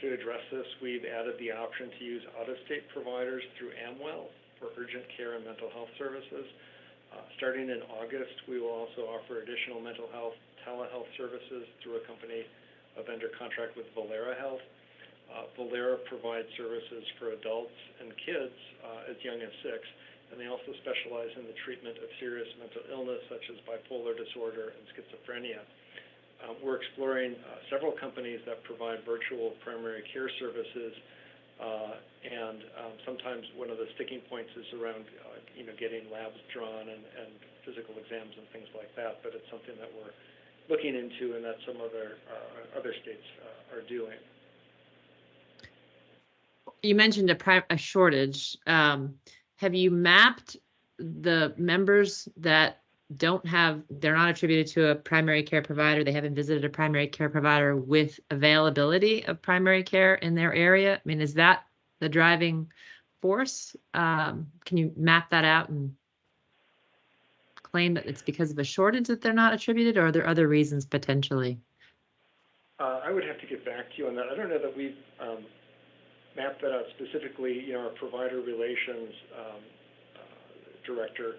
To address this, we've added the option to use out-of-state providers through Amwell for urgent care and mental health services. Starting in August, we will also offer additional mental health telehealth services through a company, a vendor contract with Valera Health. Valera provides services for adults and kids as young as 6, and they also specialize in the treatment of serious mental illness such as bipolar disorder and schizophrenia. We're exploring several companies that provide virtual primary care services, and sometimes one of the sticking points is around getting labs drawn and physical exams and things like that, but it's something that we're looking into and that some other states are doing. You mentioned a shortage. Have you mapped the members that they're not attributed to a primary care provider, they haven't visited a primary care provider, with availability of primary care in their area? I mean, is that the driving force? Can you map that out and claim that it's because of a shortage that they're not attributed, or are there other reasons potentially? I would have to get back to you on that. I don't know that we've mapped that out specifically. Our provider relations director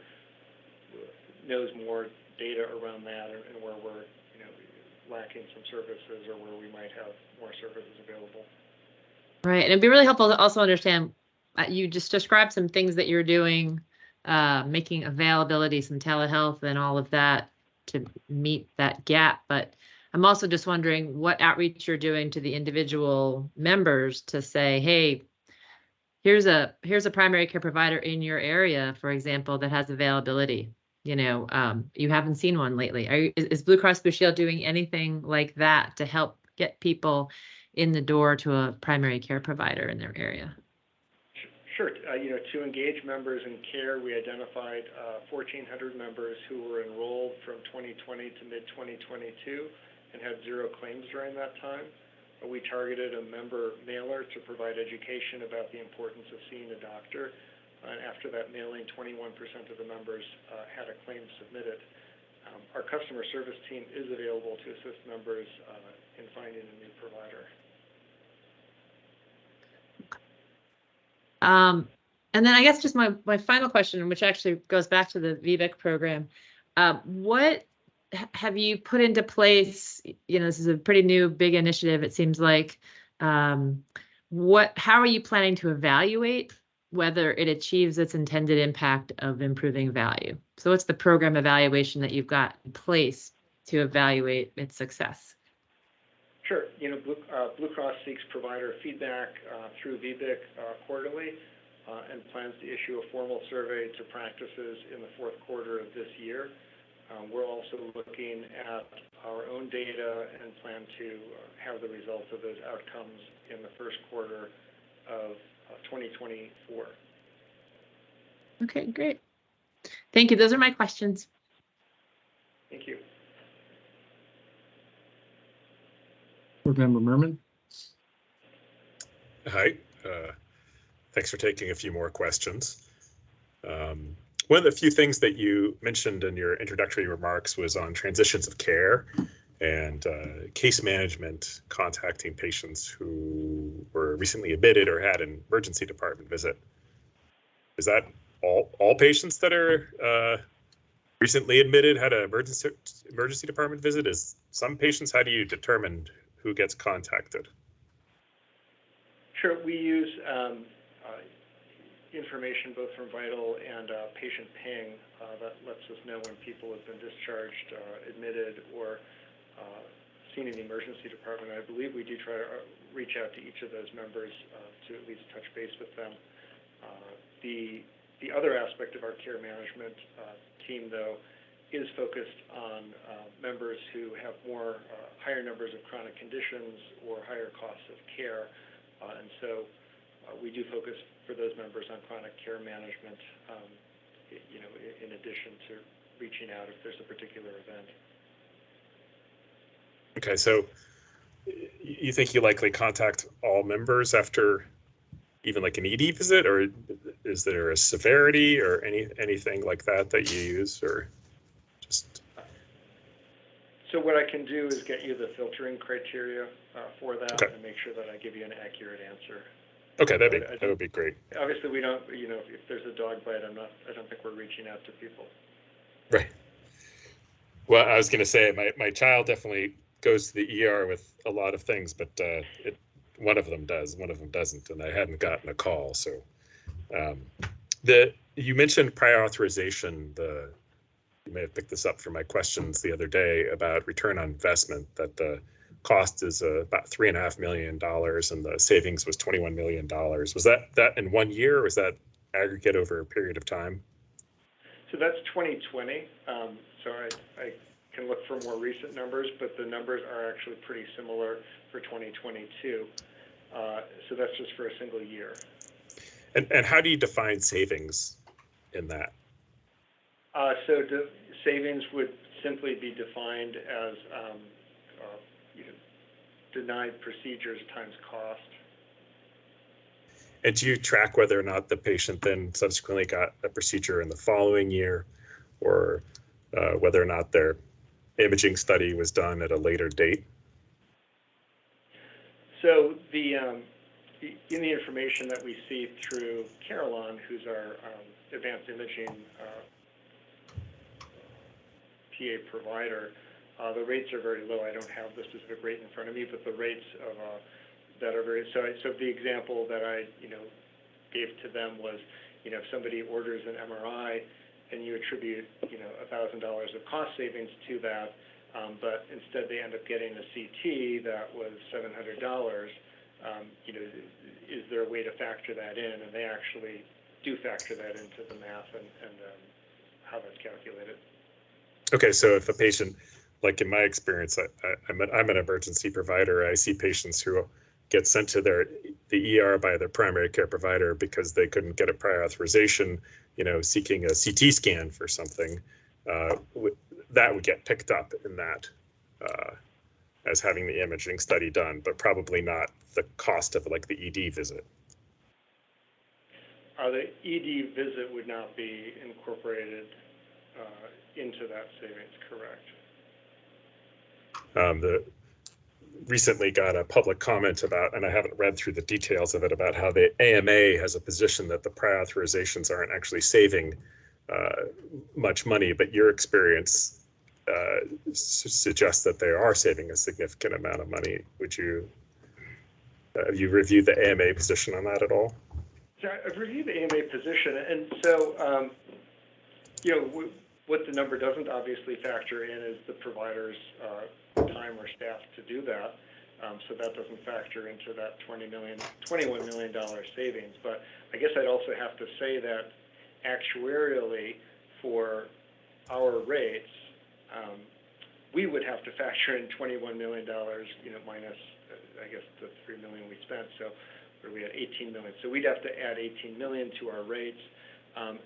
knows more data around that and where we're lacking some services or where we might have more services available. Right, and it'd be really helpful to also understand. You just described some things that you're doing making availability, some telehealth and all of that to meet that gap. But I'm also just wondering what outreach you're doing to the individual members to say, hey, here's a primary care provider in your area, for example, that has availability. You know, you haven't seen one lately. Is Blue Cross Blue Shield doing anything like that to help get people in the door to a primary care provider in their area? Sure. You know, to engage members in care, we identified 1,400 members who were enrolled from 2020 to mid-2022 and had 0 claims during that time. We targeted a member mailer to provide education about the importance of seeing a doctor. And after that mailing, 21% of the members had a claim submitted. Our customer service team is available to assist members in finding a new provider. And then I guess just my final question, which actually goes back to the VBIC program. What have you put into place? You know, this is a pretty new, big initiative, it seems like. How are you planning to evaluate whether it achieves its intended impact of improving value? So what's the program evaluation that you've got in place to evaluate its success? Sure. You know, Blue Cross seeks provider feedback through VBIC quarterly and plans to issue a formal survey to practices in the 4th quarter of this year. We're also looking at our own data and plan to have the results of those outcomes in the 1st quarter of 2024. Okay, great. Thank you. Those are my questions. Thank you. Board Member Merman. Hi. Thanks for taking a few more questions. One of the few things that you mentioned in your introductory remarks was on transitions of care and case management contacting patients who were recently admitted or had an emergency department visit. Is that all patients that are recently admitted had an emergency department visit? Is some patients, how do you determine who gets contacted? Sure. We use information both from Vital and patient ping that lets us know when people have been discharged, admitted, or seen in the emergency department. I believe we do try to reach out to each of those members to at least touch base with them. The other aspect of our care management team, though, is focused on members who have higher numbers of chronic conditions or higher costs of care. And so we do focus for those members on chronic care management, you know, in addition to reaching out if there's a particular event. Okay, so you think you likely contact all members after even like an ED visit, or is there a severity or anything like that that you use, or just? So what I can do is get you the filtering criteria for that, okay, and make sure that I give you an accurate answer. Okay, that would be great. Obviously, we don't, you know, if there's a dog bite, I don't think we're reaching out to people. Right. Well, I was going to say my child definitely goes to the ER with a lot of things, but one of them does, one of them doesn't, and I hadn't gotten a call. So you mentioned prior authorization. You may have picked this up from my questions the other day about return on investment, that the cost is about $3.5 million and the savings was $21 million. Was that in 1 year, or was that aggregate over a period of time? So that's 2020. So I can look for more recent numbers, but the numbers are actually pretty similar for 2022. So that's just for a single year. And how do you define savings in that? So savings would simply be defined as you know, denied procedures times cost. And do you track whether or not the patient then subsequently got a procedure in the following year, or whether or not their imaging study was done at a later date? So in the information that we see through Carolyn, who's our advanced imaging PA provider, the rates are very low. I don't have the specific rate in front of me, but the rates of that are very, so the example that I gave to them was, if somebody orders an MRI and you attribute, $1,000 of cost savings to that, but instead they end up getting a CT that was $700, is there a way to factor that in? And they actually do factor that into the math and how that's calculated. Okay, so if a patient, like in my experience, I'm an emergency provider. I see patients who get sent to the ER by their primary care provider because they couldn't get a prior authorization, seeking a CT scan for something. That would get picked up in that as having the imaging study done, but probably not the cost of like the ED visit. The ED visit would not be incorporated into that savings, correct? Recently got a public comment about, and I haven't read through the details of it, about how the AMA has a position that the prior authorizations aren't actually saving much money, but your experience suggests that they are saving a significant amount of money. Would you, have you reviewed the AMA position on that at all? So I've reviewed the AMA position, and so, what the number doesn't obviously factor in is the provider's time or staff to do that. So that doesn't factor into that $21 million savings. But I guess I'd also have to say that actuarially for our rates, we would have to factor in $21 million, minus, I guess, the $3 million we spent. So we had 18 million. So we'd have to add 18 million to our rates.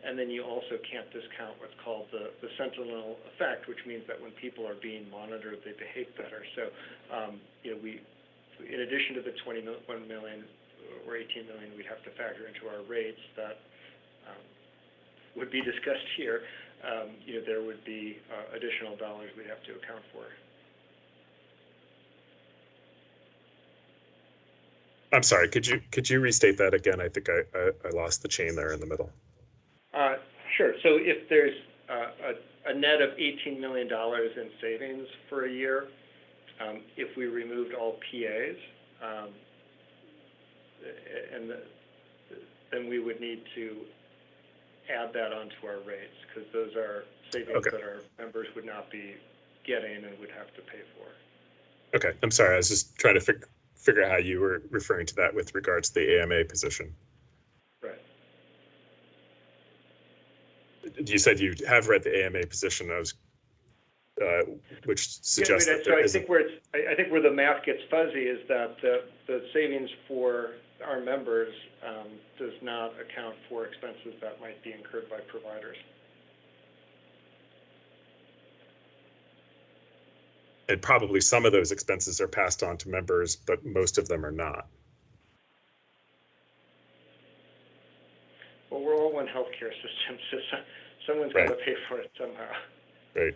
And then you also can't discount what's called the sentinel effect, which means that when people are being monitored, they behave better. So, we, in addition to the 21 million or 18 million, we'd have to factor into our rates that would be discussed here. There would be additional dollars we'd have to account for. I'm sorry, could you restate that again? I think I lost the chain there in the middle. Sure. So if there's a net of $18 million in savings for a year, if we removed all PAs, then we would need to add that onto our rates, because those are savings that our members would not be getting and would have to pay for. Okay, I'm sorry. I was just trying to figure out how you were referring to that with regards to the AMA position. Right. You said you have read the AMA position, which suggests that there isn't. I think where the math gets fuzzy is that the savings for our members does not account for expenses that might be incurred by providers. And probably some of those expenses are passed on to members, but most of them are not. Well, we're all one healthcare system, so someone's got to pay for it somehow. Right.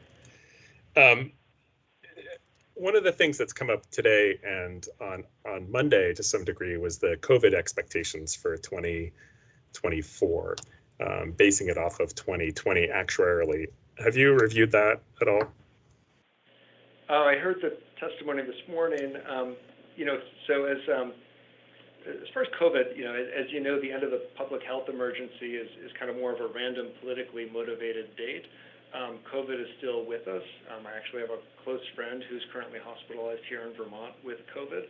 One of the things that's come up today and on Monday to some degree was the COVID expectations for 2024, basing it off of 2020 actuarially. Have you reviewed that at all? I heard the testimony this morning. So as far as COVID, as you know, the end of the public health emergency is kind of more of a random politically motivated date. COVID is still with us. I actually have a close friend who's currently hospitalized here in Vermont with COVID.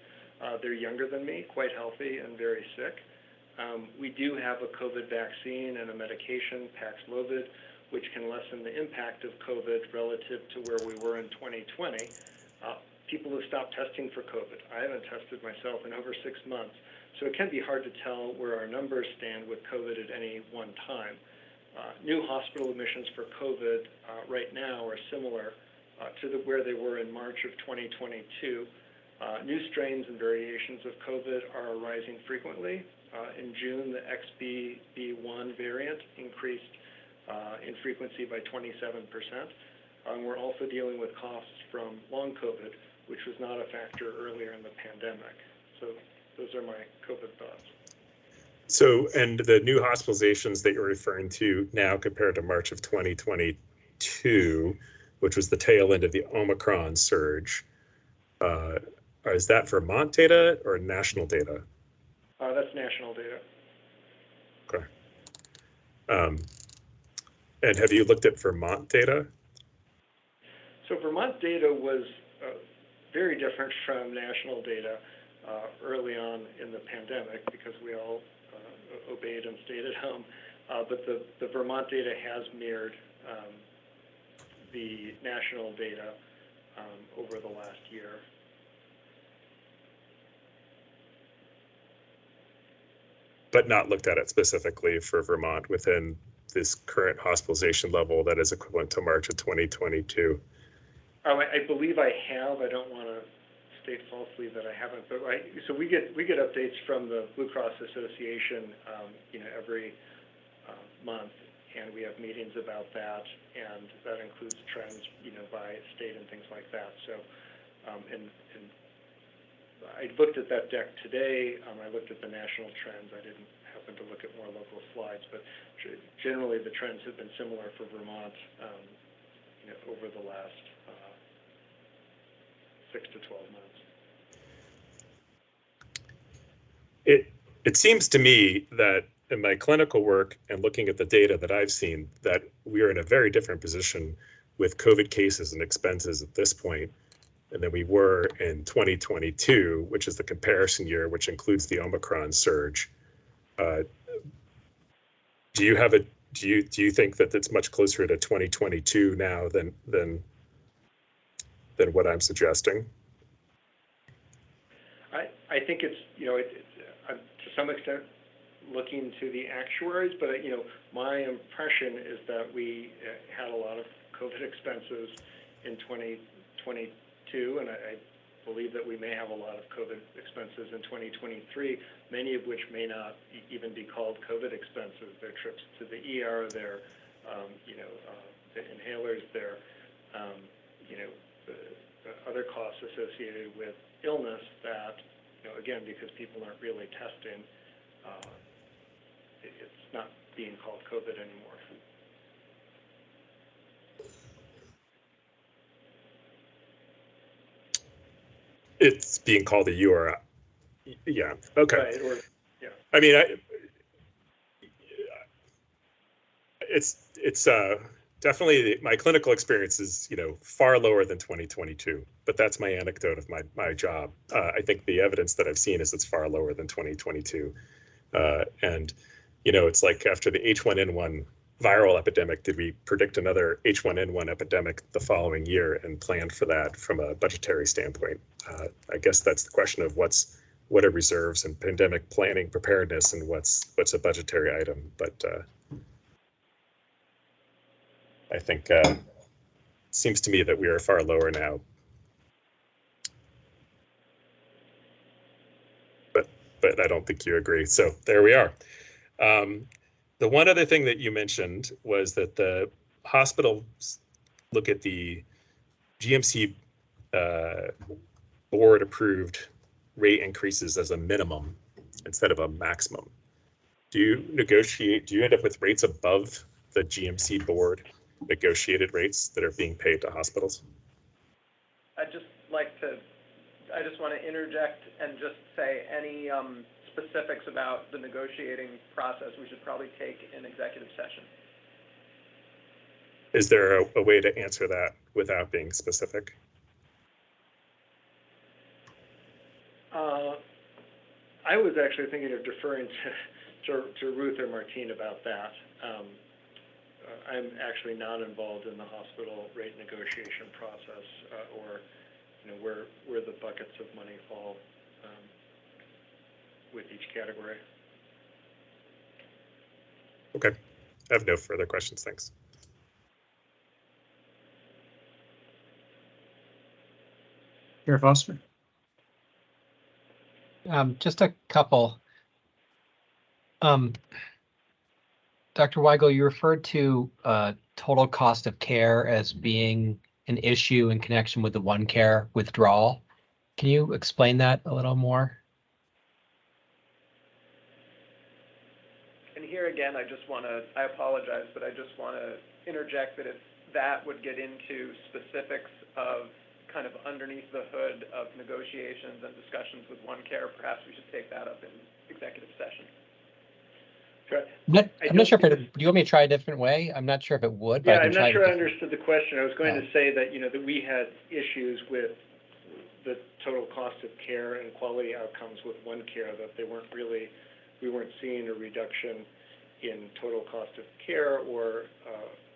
They're younger than me, quite healthy and very sick. We do have a COVID vaccine and a medication, Paxlovid, which can lessen the impact of COVID relative to where we were in 2020. People have stopped testing for COVID. I haven't tested myself in over 6 months, so it can be hard to tell where our numbers stand with COVID at any one time. New hospital admissions for COVID right now are similar to where they were in March of 2022. New strains and variations of COVID are rising frequently. In June, the XBB.1 variant increased in frequency by 27%. We're also dealing with costs from long COVID, which was not a factor earlier in the pandemic. So those are my COVID thoughts. So, and the new hospitalizations that you're referring to now compared to March of 2022, which was the tail end of the Omicron surge, is that Vermont data or national data? That's national data. Okay. And have you looked at Vermont data? So Vermont data was very different from national data early on in the pandemic because we all obeyed and stayed at home. But the Vermont data has mirrored the national data over the last year. But not looked at it specifically for Vermont within this current hospitalization level that is equivalent to March of 2022. I believe I have. I don't want to state falsely that I haven't, but so we get updates from the Blue Cross Association, every month, and we have meetings about that, and that includes trends, by state and things like that. So, and I looked at that deck today. I looked at the national trends. I didn't happen to look at more local slides, but generally the trends have been similar for Vermont, over the last 6 to 12 months. It seems to me that in my clinical work and looking at the data that I've seen, that we are in a very different position with COVID cases and expenses at this point than we were in 2022, which is the comparison year, which includes the Omicron surge. Do you think that it's much closer to 2022 now than what I'm suggesting? I think it's, I'm to some extent looking to the actuaries, but my impression is that we had a lot of COVID expenses in 2022, and I believe that we may have a lot of COVID expenses in 2023, many of which may not even be called COVID expenses. They're trips to the ER, they're, the inhalers, they're, the other costs associated with illness that, again, because people aren't really testing, it's not being called COVID anymore. It's being called a URI. Yeah. Okay. Right, or, yeah. I mean, it's definitely my clinical experience is far lower than 2022, but that's my anecdote of my job. I think the evidence that I've seen is it's far lower than 2022, and it's like after the H1N1 viral epidemic, did we predict another H1N1 epidemic the following year and plan for that from a budgetary standpoint? I guess that's the question of what are reserves and pandemic planning preparedness and what's a budgetary item. But I think it seems to me that we are far lower now. But I don't think you agree. So there we are. The one other thing that you mentioned was that the hospitals look at the GMC board approved rate increases as a minimum instead of a maximum. Do you end up with rates above the GMC board negotiated rates that are being paid to hospitals? I just want to interject and just say any specifics about the negotiating process we should probably take in executive session. Is there a way to answer that without being specific? I was actually thinking of deferring to Ruth or Martine about that. I'm actually not involved in the hospital rate negotiation process or where the buckets of money fall with each category. Okay, I have no further questions, thanks. Chair Foster. Just a couple. Dr. Weigel, you referred to total cost of care as being an issue in connection with the OneCare withdrawal. Can you explain that a little more? And here again, I apologize, but I just want to interject that if that would get into specifics of kind of underneath the hood of negotiations and discussions with OneCare, perhaps we should take that up in executive session. I'm not sure if it, do you want me to try a different way? I'm not sure if it would, but Yeah, I can I'm try not it sure I different- understood the question. I was going Oh. to say that, that we had issues with the total cost of care and quality outcomes with OneCare, that we weren't seeing a reduction in total cost of care or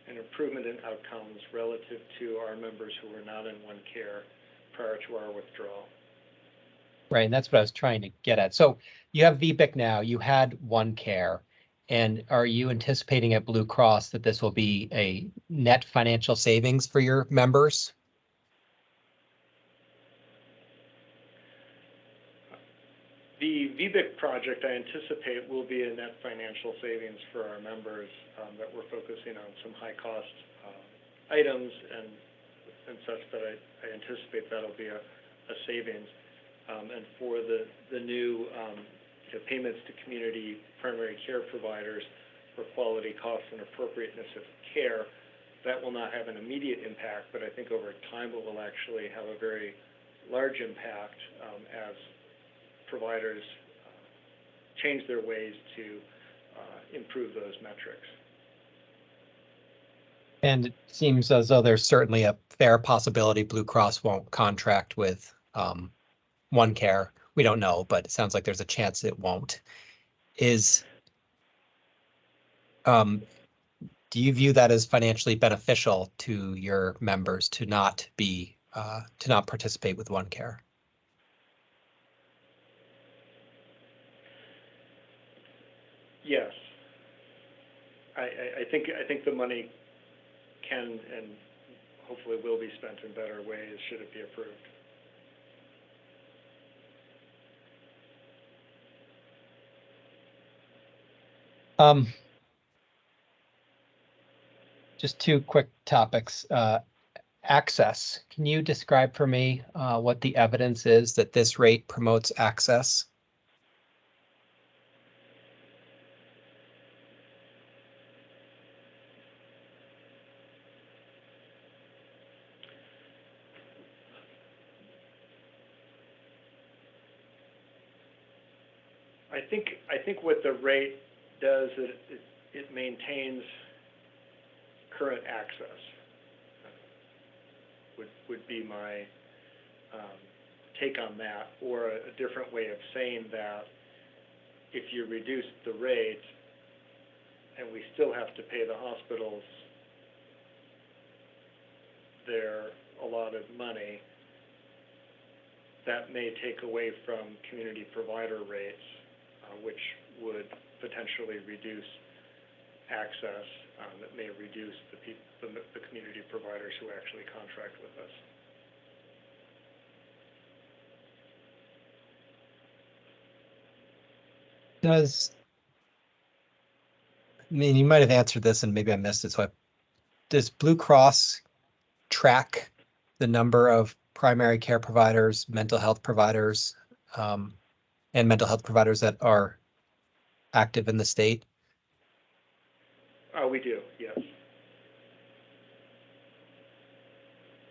an improvement in outcomes relative to our members who were not in OneCare prior to our withdrawal. Right, and that's what I was trying to get at. So you have VBIC now, you had OneCare, and are you anticipating at Blue Cross that this will be a net financial savings for your members? The VBIC project, I anticipate, will be a net financial savings for our members, that we're focusing on some high-cost items and such that I anticipate that'll be a savings. And for the new payments to community primary care providers for quality, cost, and appropriateness of care, that will not have an immediate impact, but I think over time it will actually have a very large impact as providers change their ways to improve those metrics. And it seems as though there's certainly a fair possibility Blue Cross won't contract with OneCare. We don't know, but it sounds like there's a chance it won't. Do you view that as financially beneficial to your members to not participate with OneCare? Yes, I think the money can and hopefully will be spent in better ways should it be approved. Just two quick topics. Access. Can you describe for me what the evidence is that this rate promotes access? I think what the rate does is it maintains current access. Would be my take on that, or a different way of saying that if you reduce the rate and we still have to pay the hospitals their allotted money, that may take away from community provider rates, which would potentially reduce access, that may reduce the community providers who actually contract with us. You might have answered this and maybe I missed it. Does Blue Cross track the number of primary care providers, mental health providers, and mental health providers that are active in the state? We do, yes.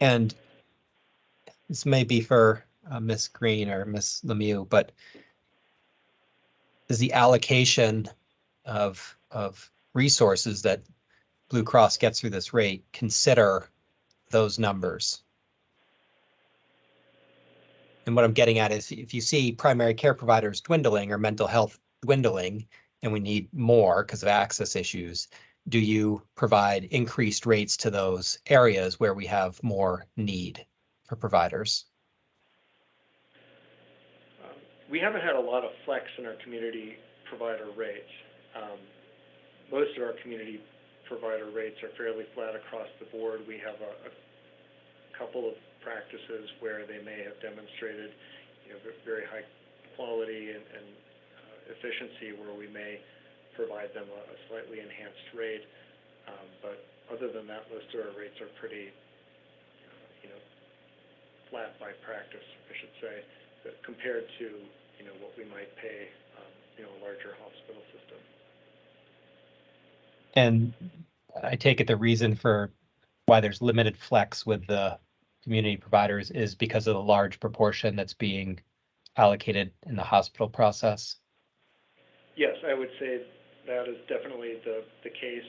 And this may be for Ms. Green or Ms. Lemieux, but is the allocation of resources that Blue Cross gets through this rate consider those numbers? And what I'm getting at is if you see primary care providers dwindling or mental health dwindling, and we need more because of access issues, do you provide increased rates to those areas where we have more need for providers? We haven't had a lot of flex in our community provider rates. Most of our community provider rates are fairly flat across the board. We have a couple of practices where they may have demonstrated, very high quality and efficiency, where we may provide them a slightly enhanced rate. But other than that, most of our rates are pretty, flat by practice, I should say, compared to, what we might pay, a larger hospital system. And I take it the reason for why there's limited flex with the community providers is because of the large proportion that's being allocated in the hospital process? Yes, I would say that is definitely the case.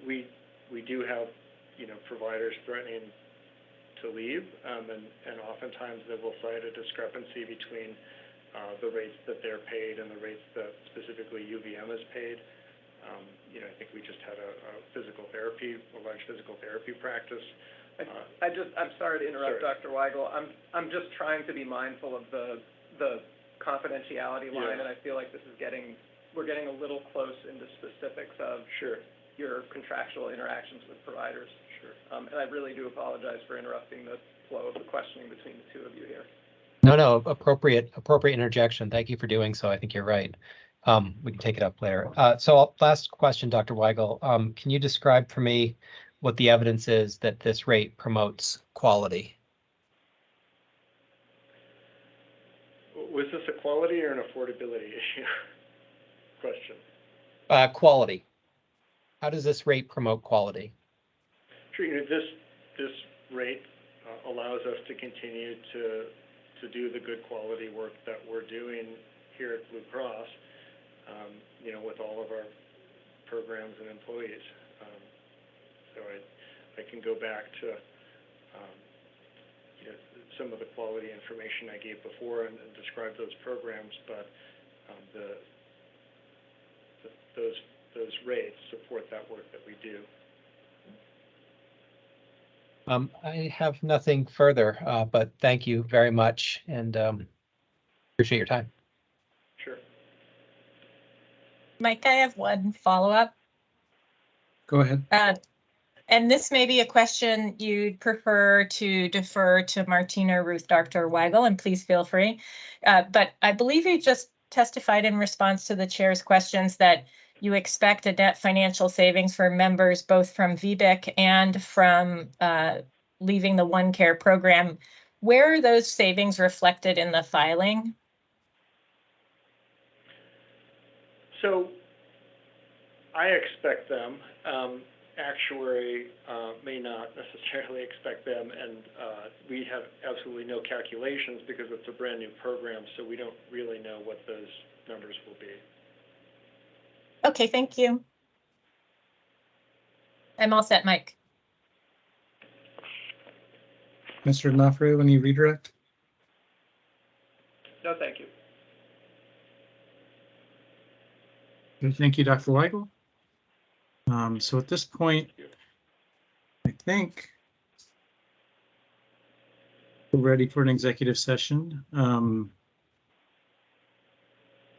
We do have, providers threatening to leave, and oftentimes they will cite a discrepancy between the rates that they're paid and the rates that specifically UVM is paid. I think we just had a large physical therapy practice. I'm sorry to interrupt, Sorry. Dr. Weigel. I'm just trying to be mindful of the confidentiality line, Yeah. and I feel like we're getting a little close into specifics of Sure. your contractual interactions with providers. Sure. And I really do apologize for interrupting the flow of the questioning between the two of you here. No, appropriate interjection. Thank you for doing so. I think you're right. We can take it up later. So last question, Dr. Weigel. Can you describe for me what the evidence is that this rate promotes quality? Was this a quality or an affordability issue question? Quality. How does this rate promote quality? Sure. This rate allows us to continue to do the good quality work that we're doing here at Blue Cross, with all of our programs and employees. So I can go back to some of the quality information I gave before and describe those programs, but those rates support that work that we do. I have nothing further, but thank you very much and appreciate your time. Sure. Mike, I have one follow-up. Go ahead. And this may be a question you'd prefer to defer to Martina, Ruth, Dr. Weigel, and please feel free. But I believe you just testified in response to the chair's questions that you expect a net financial savings for members, both from VBIC and from leaving the OneCare program. Where are those savings reflected in the filing? So I expect them. Actuary may not necessarily expect them, and we have absolutely no calculations because it's a brand new program, so we don't really know what those numbers will be. Okay, thank you. I'm all set, Mike. Mr. D'Onofrio, any redirect? No, thank you. Thank you, Dr. Weigel. So at this point, I think we're ready for an executive session.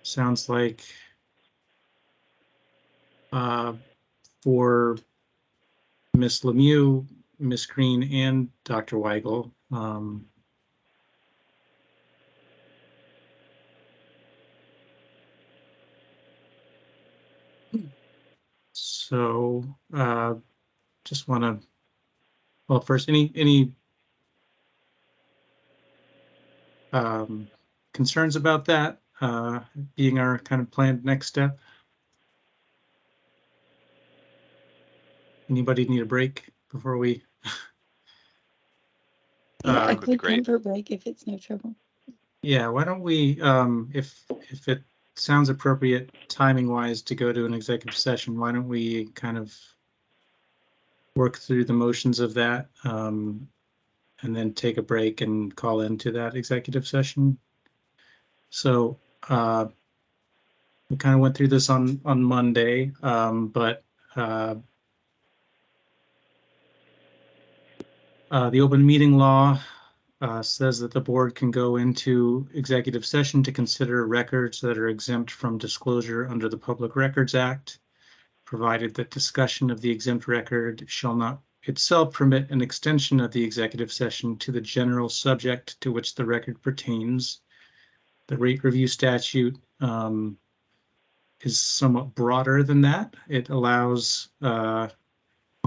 Sounds like for Ms. Lemieux, Ms. Green, and Dr. Weigel, so just want to, well, first, any concerns about that being our kind of planned next step? Anybody need a break before we? Yeah, Break a would be quick great. comfort break if it's no trouble. Yeah, why don't we, if it sounds appropriate timing wise to go to an executive session, why don't we kind of work through the motions of that and then take a break and call into that executive session. So we kind of went through this on Monday, but the open meeting law says that the board can go into executive session to consider records that are exempt from disclosure under the Public Records Act, provided that discussion of the exempt record shall not itself permit an extension of the executive session to the general subject to which the record pertains. The rate review statute is somewhat broader than that. It allows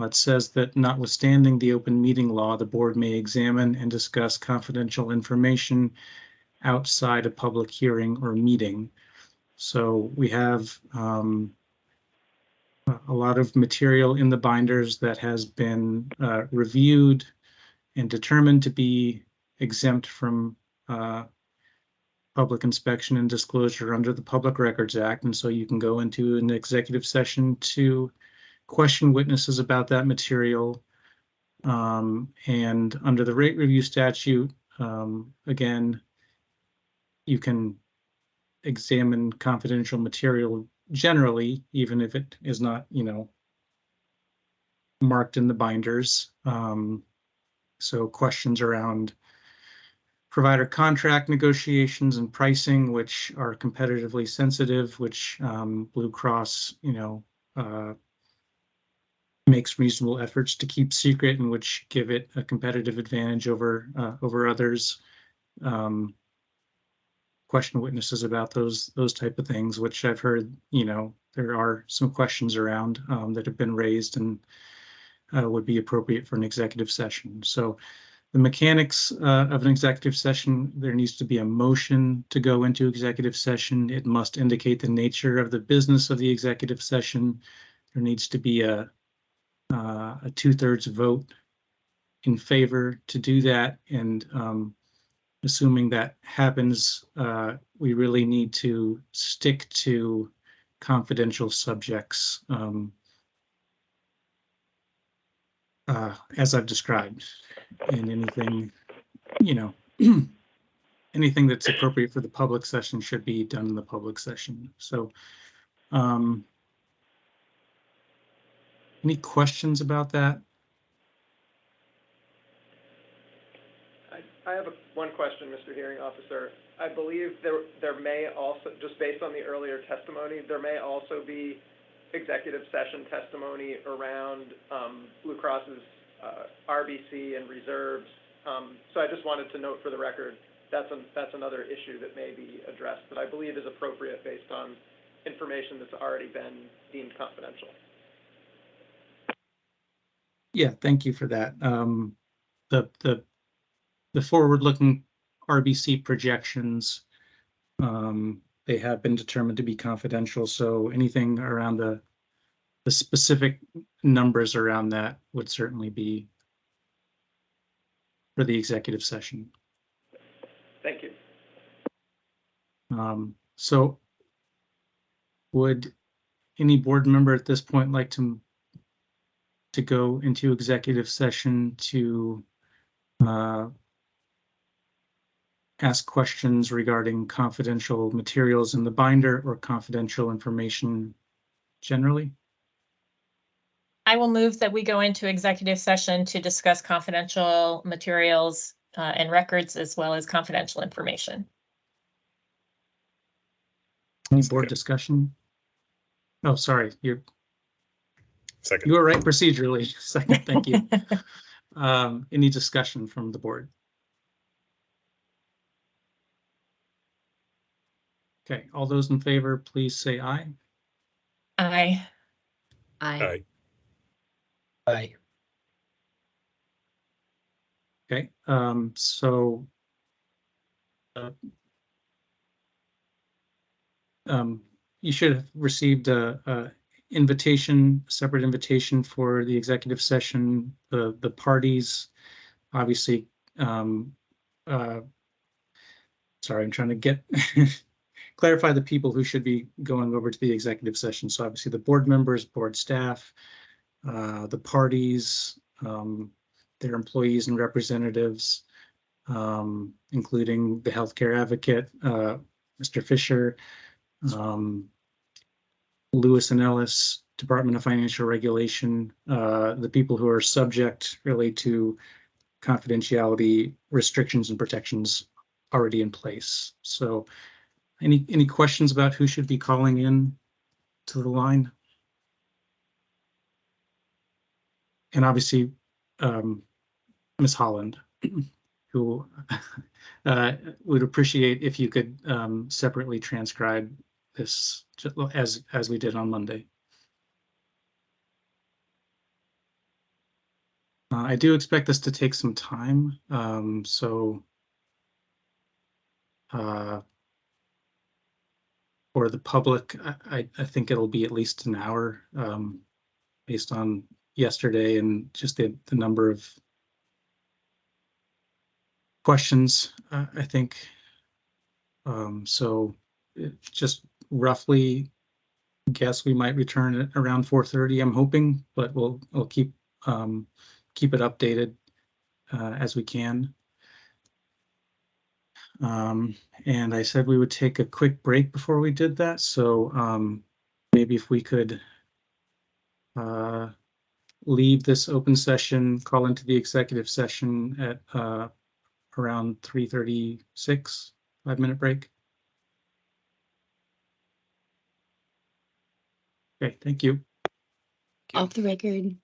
it says that notwithstanding the open meeting law, the board may examine and discuss confidential information outside a public hearing or meeting. So we have a lot of material in the binders that has been reviewed and determined to be exempt from public inspection and disclosure under the Public Records Act. And so you can go into an executive session to question witnesses about that material. And under the rate review statute, again, you can examine confidential material generally, even if it is not, marked in the binders. So questions around provider contract negotiations and pricing, which are competitively sensitive, which Blue Cross, makes reasonable efforts to keep secret, and which give it a competitive advantage over others. Question witnesses about those type of things, which I've heard, there are some questions around that have been raised and would be appropriate for an executive session. So the mechanics of an executive session, there needs to be a motion to go into executive session. It must indicate the nature of the business of the executive session. There needs to be a 2/3 vote in favor to do that. And assuming that happens, we really need to stick to confidential subjects as I've described. And anything, anything that's appropriate for the public session should be done in the public session. So any questions about that? I have one question, Mr. Hearing Officer. I believe there may also, just based on the earlier testimony, there may also be executive session testimony around Blue Cross's RBC and reserves. So I just wanted to note for the record, that's another issue that may be addressed that I believe is appropriate based on information that's already been deemed confidential. Yeah, thank you for that. The forward-looking RBC projections, they have been determined to be confidential. So anything around the specific numbers around that would certainly be for the executive session. Thank you. So would any board member at this point like to go into executive session to ask questions regarding confidential materials in the binder or confidential information generally? I will move that we go into executive session to discuss confidential materials and records, as well as confidential information. Any board discussion? Oh, sorry, Second. You were right procedurally. Second, thank you. Any discussion from the board? Okay, all those in favor, please say aye. Aye. Aye. Aye. Okay, so you should have received a invitation, separate invitation for the executive session. The parties, obviously, sorry, I'm trying to get clarify the people who should be going over to the executive session. So obviously the board members, board staff, the parties, their employees and representatives, including the healthcare advocate, Mr. Fisher, Lewis and Ellis, Department of Financial Regulation, the people who are subject really to confidentiality restrictions and protections already in place. So any questions about who should be calling in to the line? And obviously, Ms. Holland, who would appreciate if you could separately transcribe this as we did on Monday. I do expect this to take some time, so for the public, I think it'll be at least an hour, based on yesterday and just the number of questions. I think So just roughly guess we might return at around 4:30, I'm hoping, but we'll keep it updated as we can. And I said we would take a quick break before we did that. So maybe if we could leave this open session, call into the executive session at around 3:36, 5-minute break. Okay, thank you. Off the record.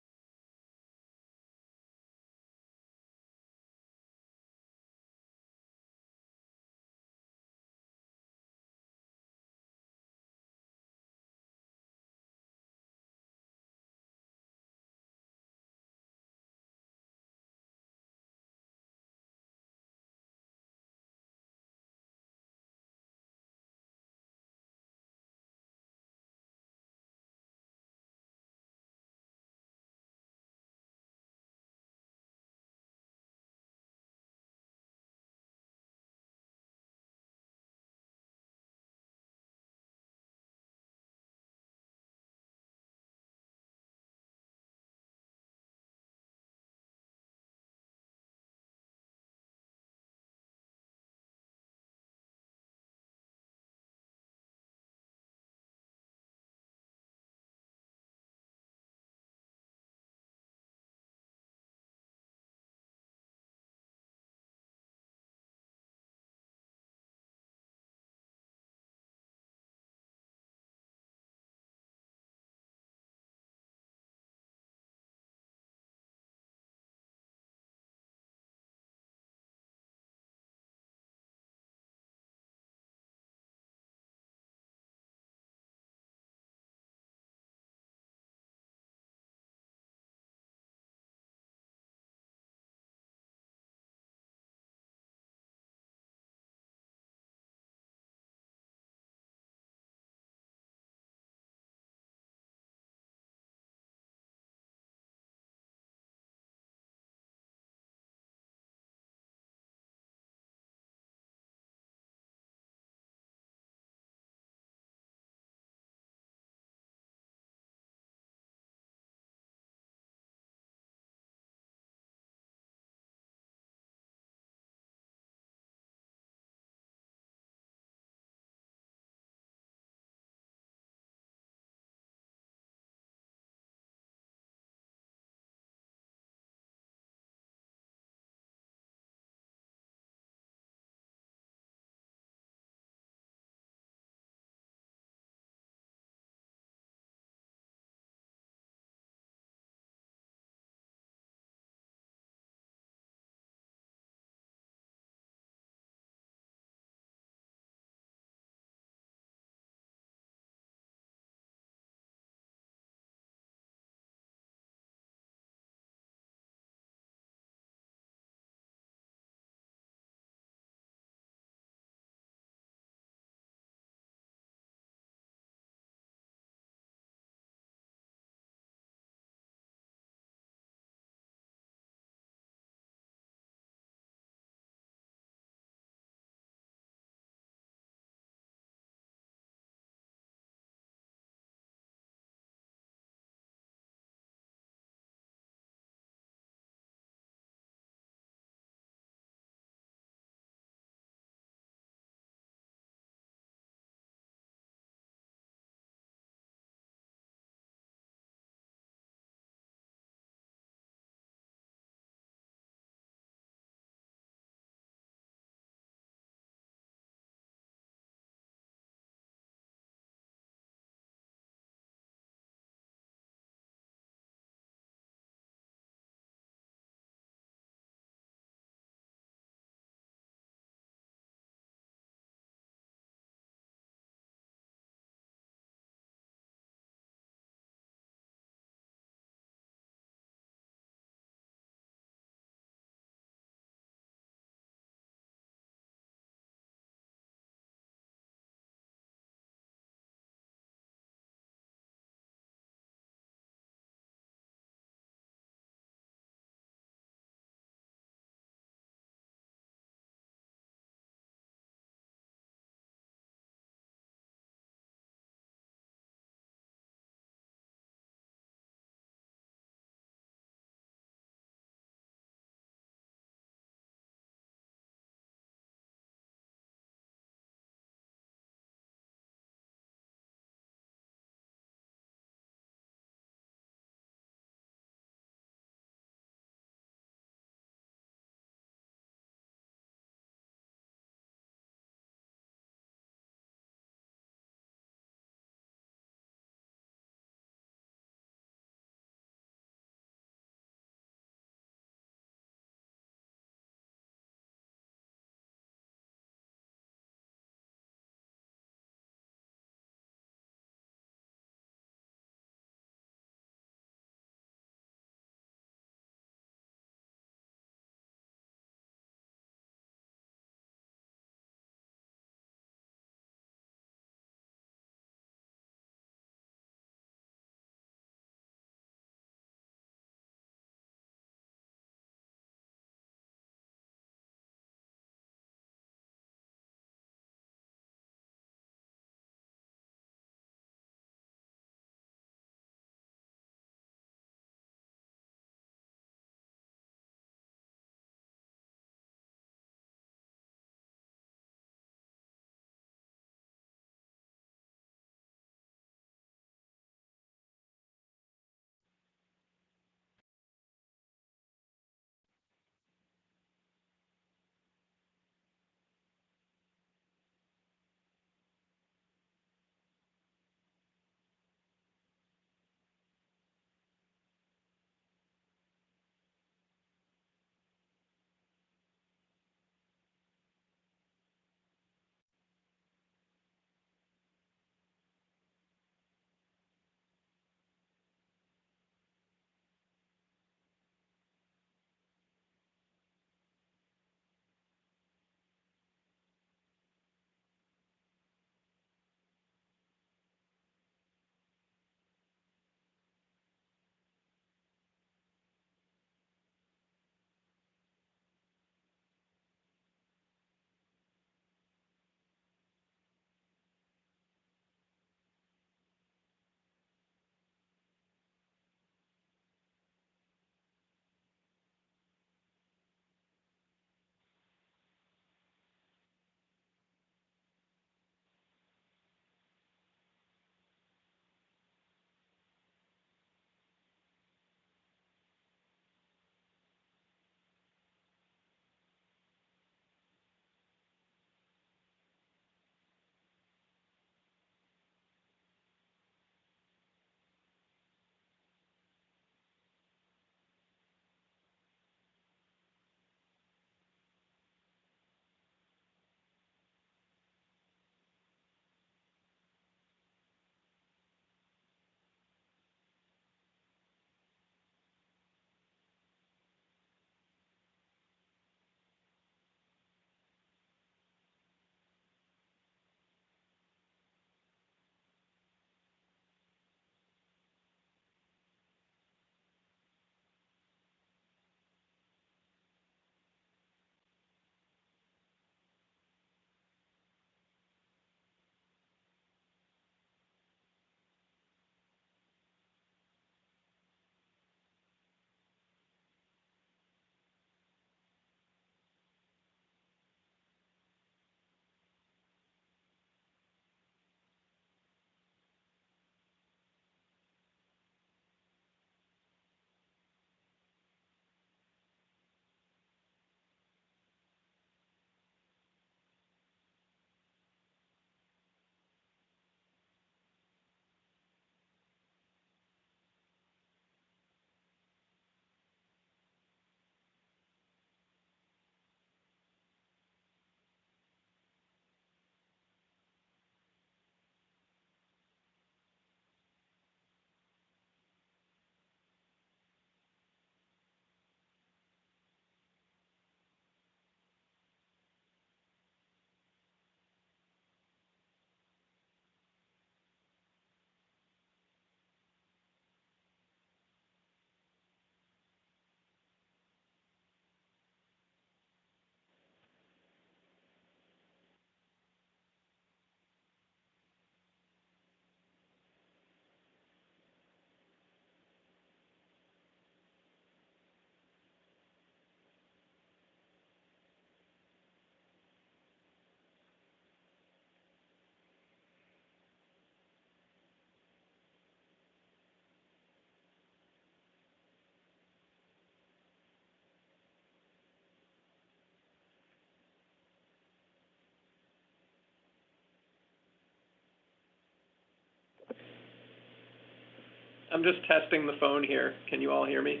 I'm just testing the phone here. Can you all hear me?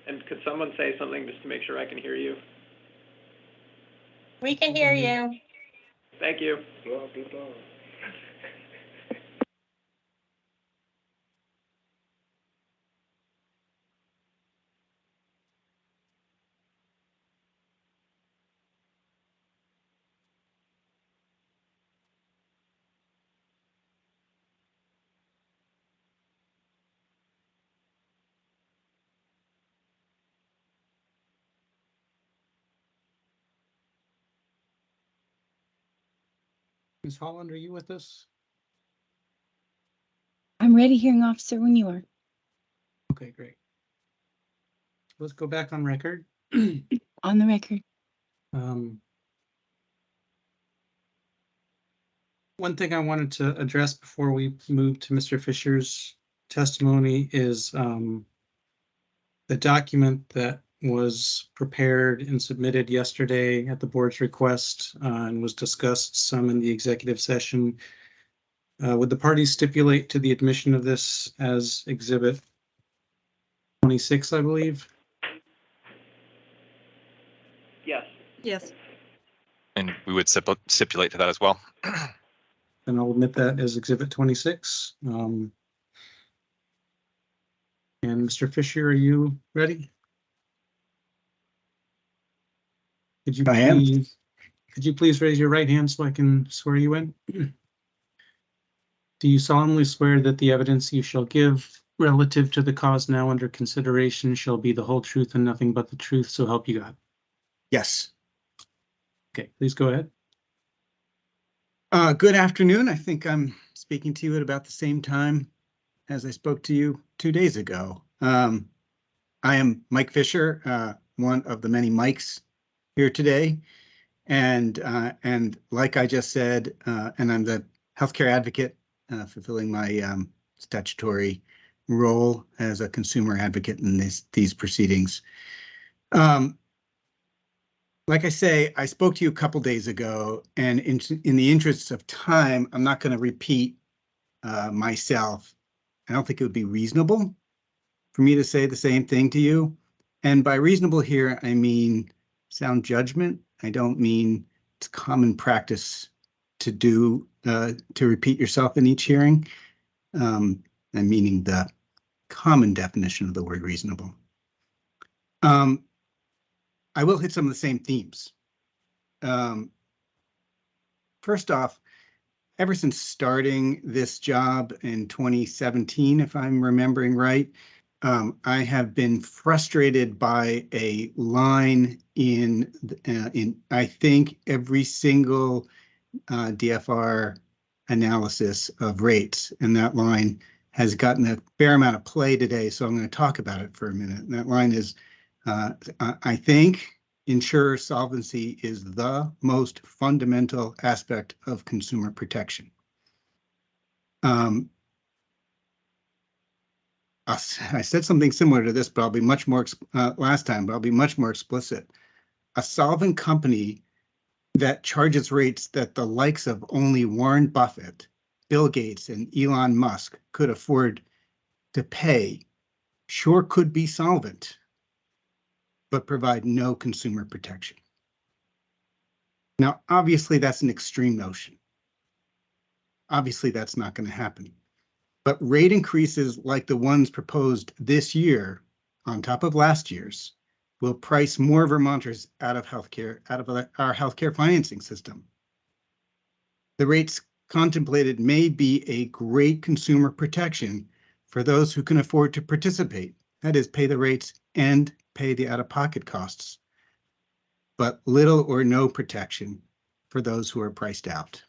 And could someone say something just to make sure I can hear you? We can hear you. Thank you. Blah, blah, blah. Ms. Holland, are you with us? I'm ready, hearing officer, when you are. Okay, great. Let's go back on record. On the record. One thing I wanted to address before we move to Mr. Fisher's testimony is the document that was prepared and submitted yesterday at the board's request and was discussed some in the executive session. Would the parties stipulate to the admission of this as exhibit 26, I believe? Yes. Yes. And we would stipulate to that as well. And I'll admit that as exhibit 26. And Mr. Fisher, are you ready? Could you please, could you please raise your right hand so I can swear you in? Do you solemnly swear that the evidence you shall give relative to the cause now under consideration shall be the whole truth and nothing but the truth, so help you God? Yes. Okay, please go ahead. Good afternoon. I think I'm speaking to you at about the same time as I spoke to you 2 days ago. I am Mike Fisher, one of the many Mikes here today. And like I just said, and I'm the healthcare advocate fulfilling my statutory role as a consumer advocate in these proceedings. Like I say, I spoke to you a couple days ago, and in the interests of time, I'm not going to repeat myself. I don't think it would be reasonable for me to say the same thing to you. And by reasonable here, I mean sound judgment. I don't mean it's common practice to do to repeat yourself in each hearing. I'm meaning the common definition of the word reasonable. I will hit some of the same themes. First off, ever since starting this job in 2017, if I'm remembering right, I have been frustrated by a line in I think every single DFR analysis of rates, and that line has gotten a fair amount of play today, so I'm going to talk about it for a minute. And that line is, I think insurer solvency is the most fundamental aspect of consumer protection. I said something similar to this, but I'll be much more last time, but I'll be much more explicit. A solvent company that charges rates that the likes of only Warren Buffett, Bill Gates, and Elon Musk could afford to pay sure could be solvent, but provide no consumer protection. Now, obviously, that's an extreme notion. Obviously, that's not going to happen. But rate increases like the ones proposed this year, on top of last year's, will price more Vermonters out of healthcare, out of our healthcare financing system. The rates contemplated may be a great consumer protection for those who can afford to participate, that is, pay the rates and pay the out-of-pocket costs, but little or no protection for those who are priced out.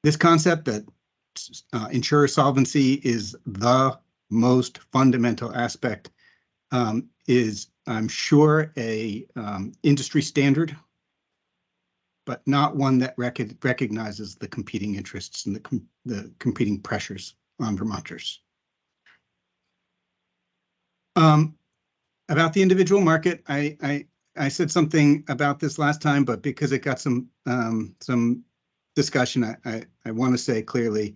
This concept that insurer solvency is the most fundamental aspect is, I'm sure, a industry standard, but not one that recognizes the competing interests and the competing pressures on Vermonters. About the individual market, I said something about this last time, but because it got some discussion, I want to say clearly,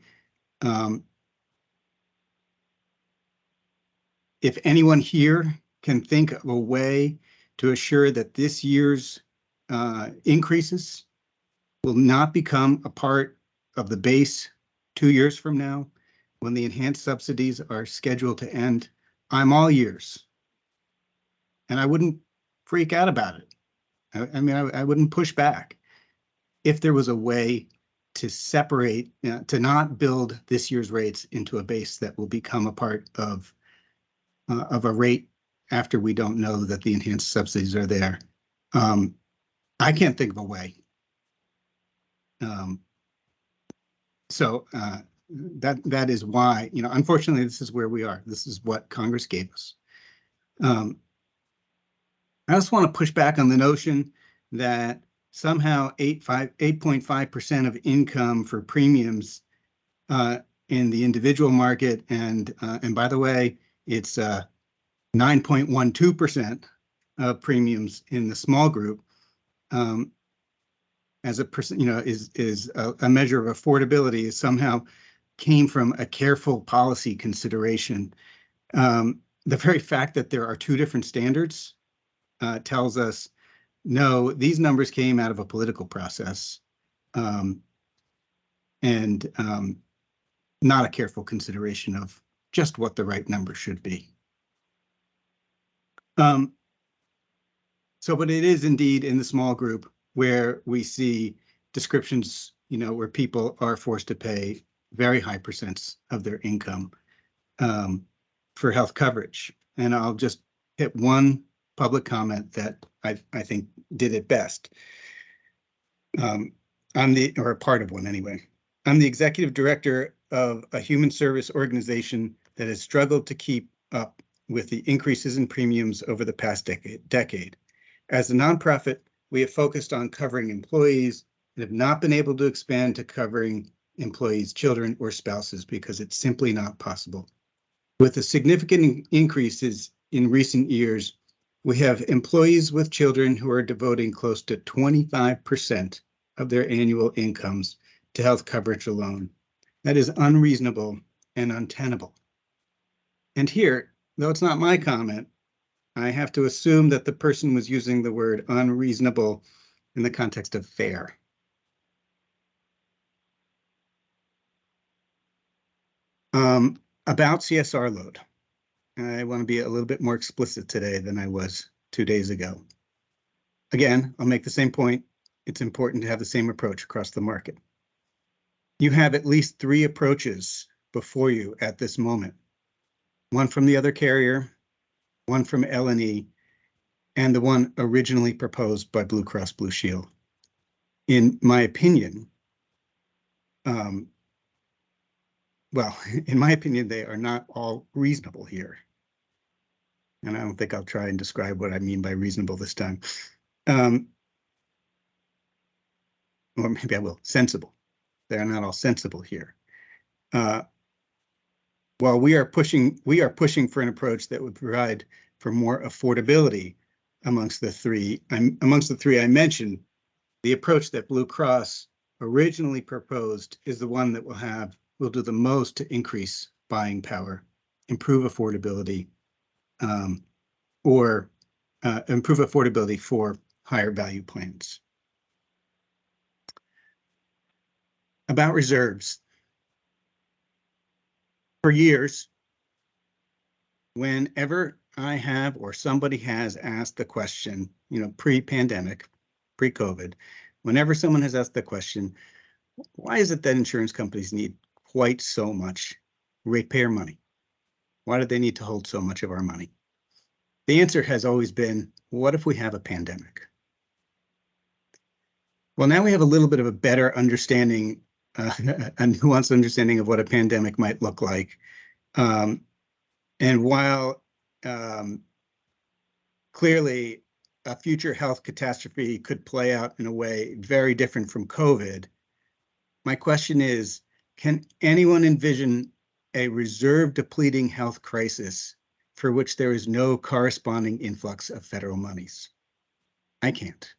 If anyone here can think of a way to assure that this year's increases will not become a part of the base 2 years from now, when the enhanced subsidies are scheduled to end, I'm all ears. And I wouldn't freak out about it. I mean, I wouldn't push back if there was a way to separate, to not build this year's rates into a base that will become a part of a rate after we don't know that the enhanced subsidies are there. I can't think of a way. So that is why, unfortunately, this is where we are. This is what Congress gave us. I just want to push back on the notion that somehow 8.5% of income for premiums in the individual market, and by the way, it's 9.12% of premiums in the small group, as a percent, is a measure of affordability, somehow came from a careful policy consideration. The very fact that there are two different standards tells us, no, these numbers came out of a political process, and not a careful consideration of just what the right number should be. But it is indeed in the small group where we see descriptions, where people are forced to pay very high percents of their income for health coverage. And I'll just hit one public comment that I think did it best. Or a part of one anyway. I'm the executive director of a human service organization that has struggled to keep up with the increases in premiums over the past decade. As a nonprofit, we have focused on covering employees and have not been able to expand to covering employees' children or spouses because it's simply not possible. With the significant increases in recent years, we have employees with children who are devoting close to 25% of their annual incomes to health coverage alone. That is unreasonable and untenable. And here, though it's not my comment, I have to assume that the person was using the word unreasonable in the context of fair. About CSR load, I want to be a little bit more explicit today than I was 2 days ago. Again, I'll make the same point. It's important to have the same approach across the market. You have at least 3 approaches before you at this moment. One from the other carrier, one from L&E, and the one originally proposed by Blue Cross Blue Shield. In my opinion, they are not all reasonable here. And I don't think I'll try and describe what I mean by reasonable this time. Or maybe I will, sensible. They're not all sensible here. While we are pushing for an approach that would provide for more affordability amongst the three I mentioned, the approach that Blue Cross originally proposed is the one that will do the most to increase buying power, improve affordability, or improve affordability for higher value plans. About reserves. For years, whenever I have or somebody has asked the question, pre-pandemic, pre-COVID, whenever someone has asked the question, why is it that insurance companies need quite so much ratepayer money? Why do they need to hold so much of our money? The answer has always been, what if we have a pandemic? Well, now we have a little bit of a better understanding, a nuanced understanding of what a pandemic might look like. And while clearly a future health catastrophe could play out in a way very different from COVID, my question is, can anyone envision a reserve depleting health crisis for which there is no corresponding influx of federal monies? I can't.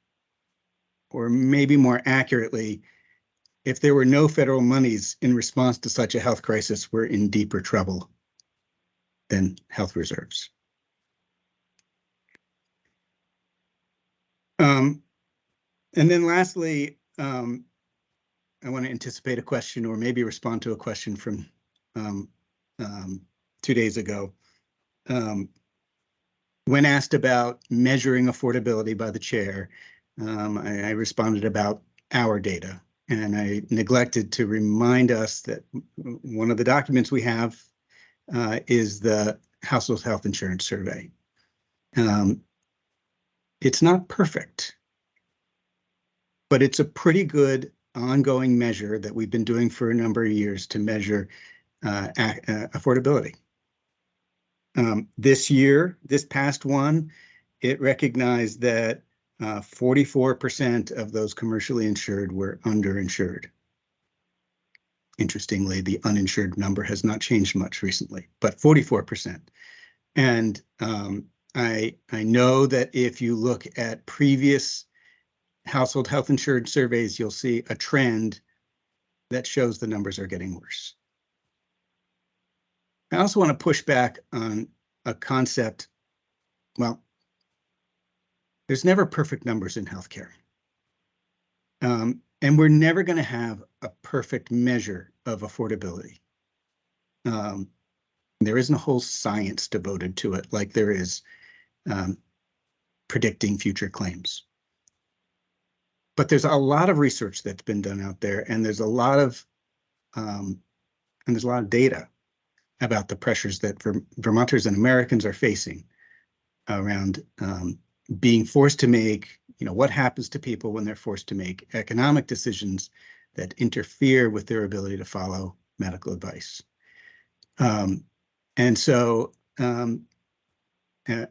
Or maybe more accurately, if there were no federal monies in response to such a health crisis, we're in deeper trouble than health reserves. And then lastly, I want to anticipate a question or maybe respond to a question from 2 days ago. When asked about measuring affordability by the chair, I responded about our data, and I neglected to remind us that one of the documents we have is the Household Health Insurance Survey. It's not perfect, but it's a pretty good ongoing measure that we've been doing for a number of years to measure affordability. This year, this past one, it recognized that 44% of those commercially insured were underinsured. Interestingly, the uninsured number has not changed much recently, but 44%. And I know that if you look at previous household health insurance surveys, you'll see a trend that shows the numbers are getting worse. I also want to push back on a concept. Well, there's never perfect numbers in healthcare. And we're never going to have a perfect measure of affordability. There isn't a whole science devoted to it like there is predicting future claims. But there's a lot of research that's been done out there, and there's a lot of data about the pressures that Vermonters and Americans are facing around being forced to make, what happens to people when they're forced to make economic decisions that interfere with their ability to follow medical advice. And so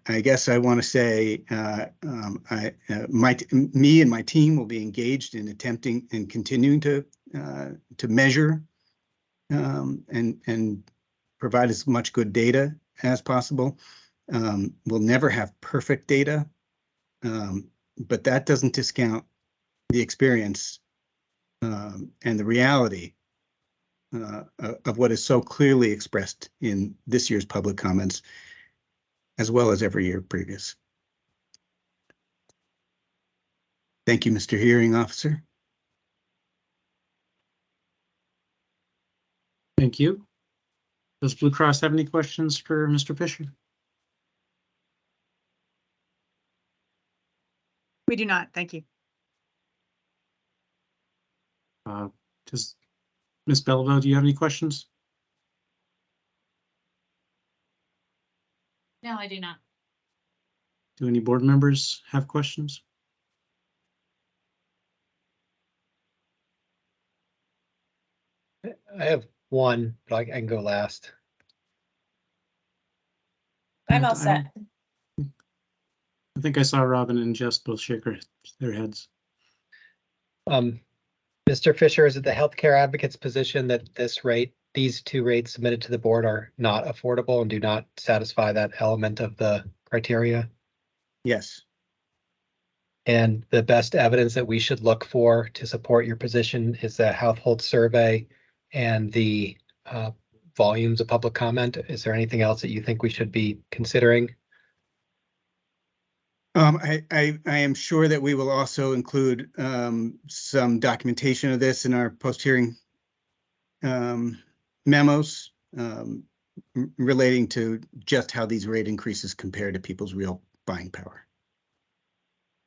I guess I want to say me and my team will be engaged in attempting and continuing to measure and provide as much good data as possible. We'll never have perfect data, but that doesn't discount the experience and the reality of what is so clearly expressed in this year's public comments, as well as every year previous. Thank you, Mr. Hearing Officer. Thank you. Does Blue Cross have any questions for Mr. Fisher? We do not. Thank you. Does Ms. Belleville, do you have any questions? No, I do not. Do any board members have questions? I have one, but I can go last. I'm all set. I think I saw Robin and Jess both shake their heads. Mr. Fisher, is it the healthcare advocate's position that these two rates submitted to the board are not affordable and do not satisfy that element of the criteria? Yes. And the best evidence that we should look for to support your position is the household survey and the volumes of public comment. Is there anything else that you think we should be considering? I am sure that we will also include some documentation of this in our post-hearing memos relating to just how these rate increases compare to people's real buying power.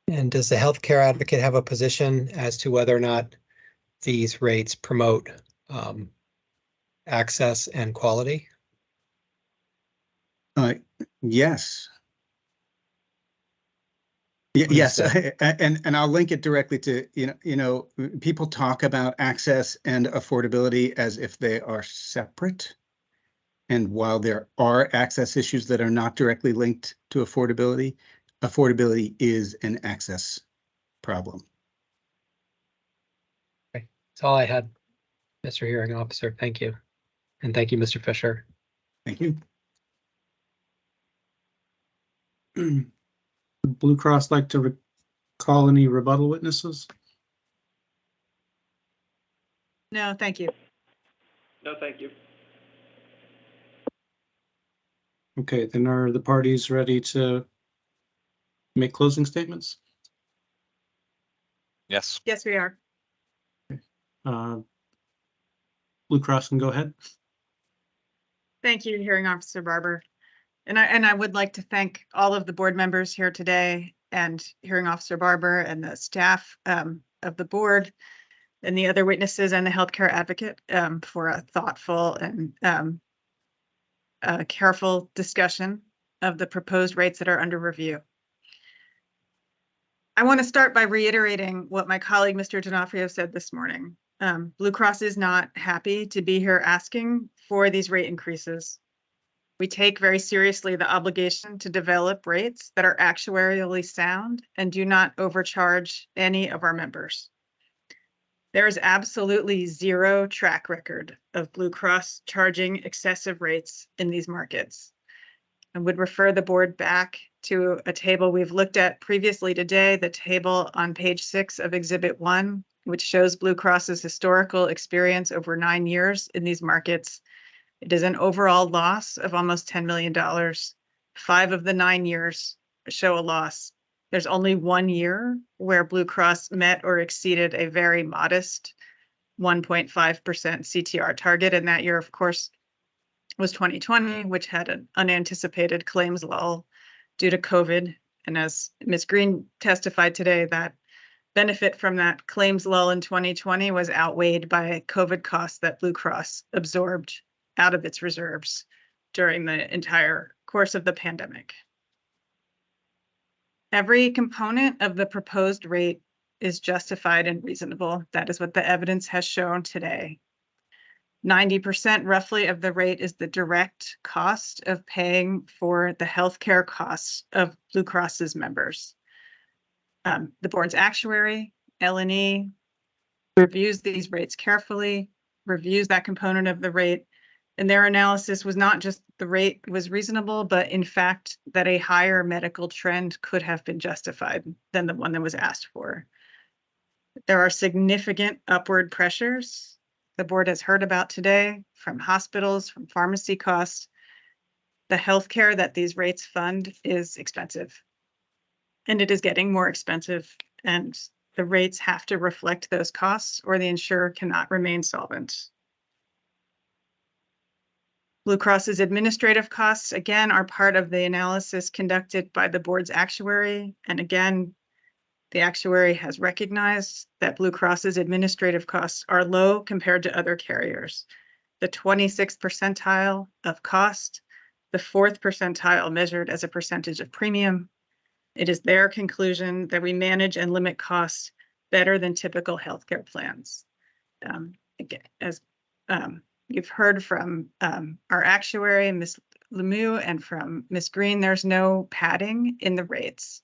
And does the healthcare advocate have a position as to whether or not these rates promote access and quality? Yes. Yes, and I'll link it directly to, people talk about access and affordability as if they are separate. And while there are access issues that are not directly linked to affordability, affordability is an access problem. Okay, that's all I had, Mr. Hearing Officer. Thank you. And thank you, Mr. Fisher. Thank you. Would Blue Cross like to call any rebuttal witnesses? No, thank you. No, thank you. Okay, then are the parties ready to make closing statements? Yes. Yes, we are. Uh, Blue Cross can go ahead. Thank you, Hearing Officer Barber. And I would like to thank all of the board members here today and Hearing Officer Barber and the staff of the board and the other witnesses and the healthcare advocate for a thoughtful and careful discussion of the proposed rates that are under review. I want to start by reiterating what my colleague, Mr. D'Onofrio, said this morning. Blue Cross is not happy to be here asking for these rate increases. We take very seriously the obligation to develop rates that are actuarially sound and do not overcharge any of our members. There is absolutely zero track record of Blue Cross charging excessive rates in these markets. I would refer the board back to a table we've looked at previously today, the table on page 6 of Exhibit 1, which shows Blue Cross's historical experience over 9 years in these markets. It is an overall loss of almost $10 million. 5 of the 9 years show a loss. There's only 1 year where Blue Cross met or exceeded a very modest 1.5% CTR target. And that year, of course, was 2020, which had an unanticipated claims lull due to COVID. And as Ms. Green testified today, that benefit from that claims lull in 2020 was outweighed by COVID costs that Blue Cross absorbed out of its reserves during the entire course of the pandemic. Every component of the proposed rate is justified and reasonable. That is what the evidence has shown today. 90% roughly of the rate is the direct cost of paying for the healthcare costs of Blue Cross's members. The board's actuary, L&E, reviews these rates carefully, reviews that component of the rate, and their analysis was not just the rate was reasonable, but in fact that a higher medical trend could have been justified than the one that was asked for. There are significant upward pressures the board has heard about today from hospitals, from pharmacy costs. The healthcare that these rates fund is expensive, and it is getting more expensive, and the rates have to reflect those costs or the insurer cannot remain solvent. Blue Cross's administrative costs, again, are part of the analysis conducted by the board's actuary. And again, the actuary has recognized that Blue Cross's administrative costs are low compared to other carriers. The 26th percentile of cost, the 4th percentile measured as a percentage of premium. It is their conclusion that we manage and limit costs better than typical healthcare plans. Again, as you've heard from our actuary, Ms. Lemieux, and from Ms. Green, there's no padding in the rates.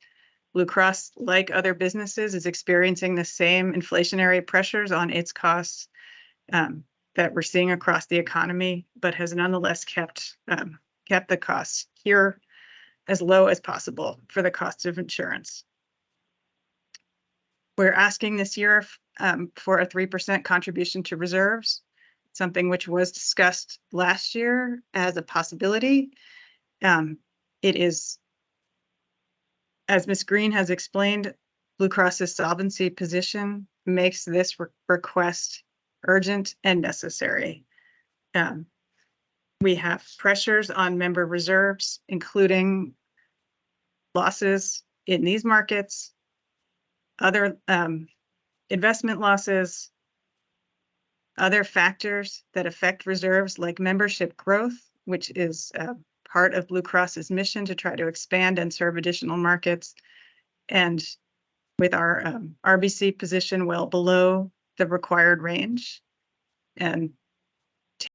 Blue Cross, like other businesses, is experiencing the same inflationary pressures on its costs that we're seeing across the economy, but has nonetheless kept the costs here as low as possible for the cost of insurance. We're asking this year for a 3% contribution to reserves, something which was discussed last year as a possibility. It is, as Ms. Green has explained, Blue Cross's solvency position makes this request urgent and necessary. We have pressures on member reserves, including losses in these markets, other investment losses, other factors that affect reserves like membership growth, which is part of Blue Cross's mission to try to expand and serve additional markets. And with our RBC position well below the required range, and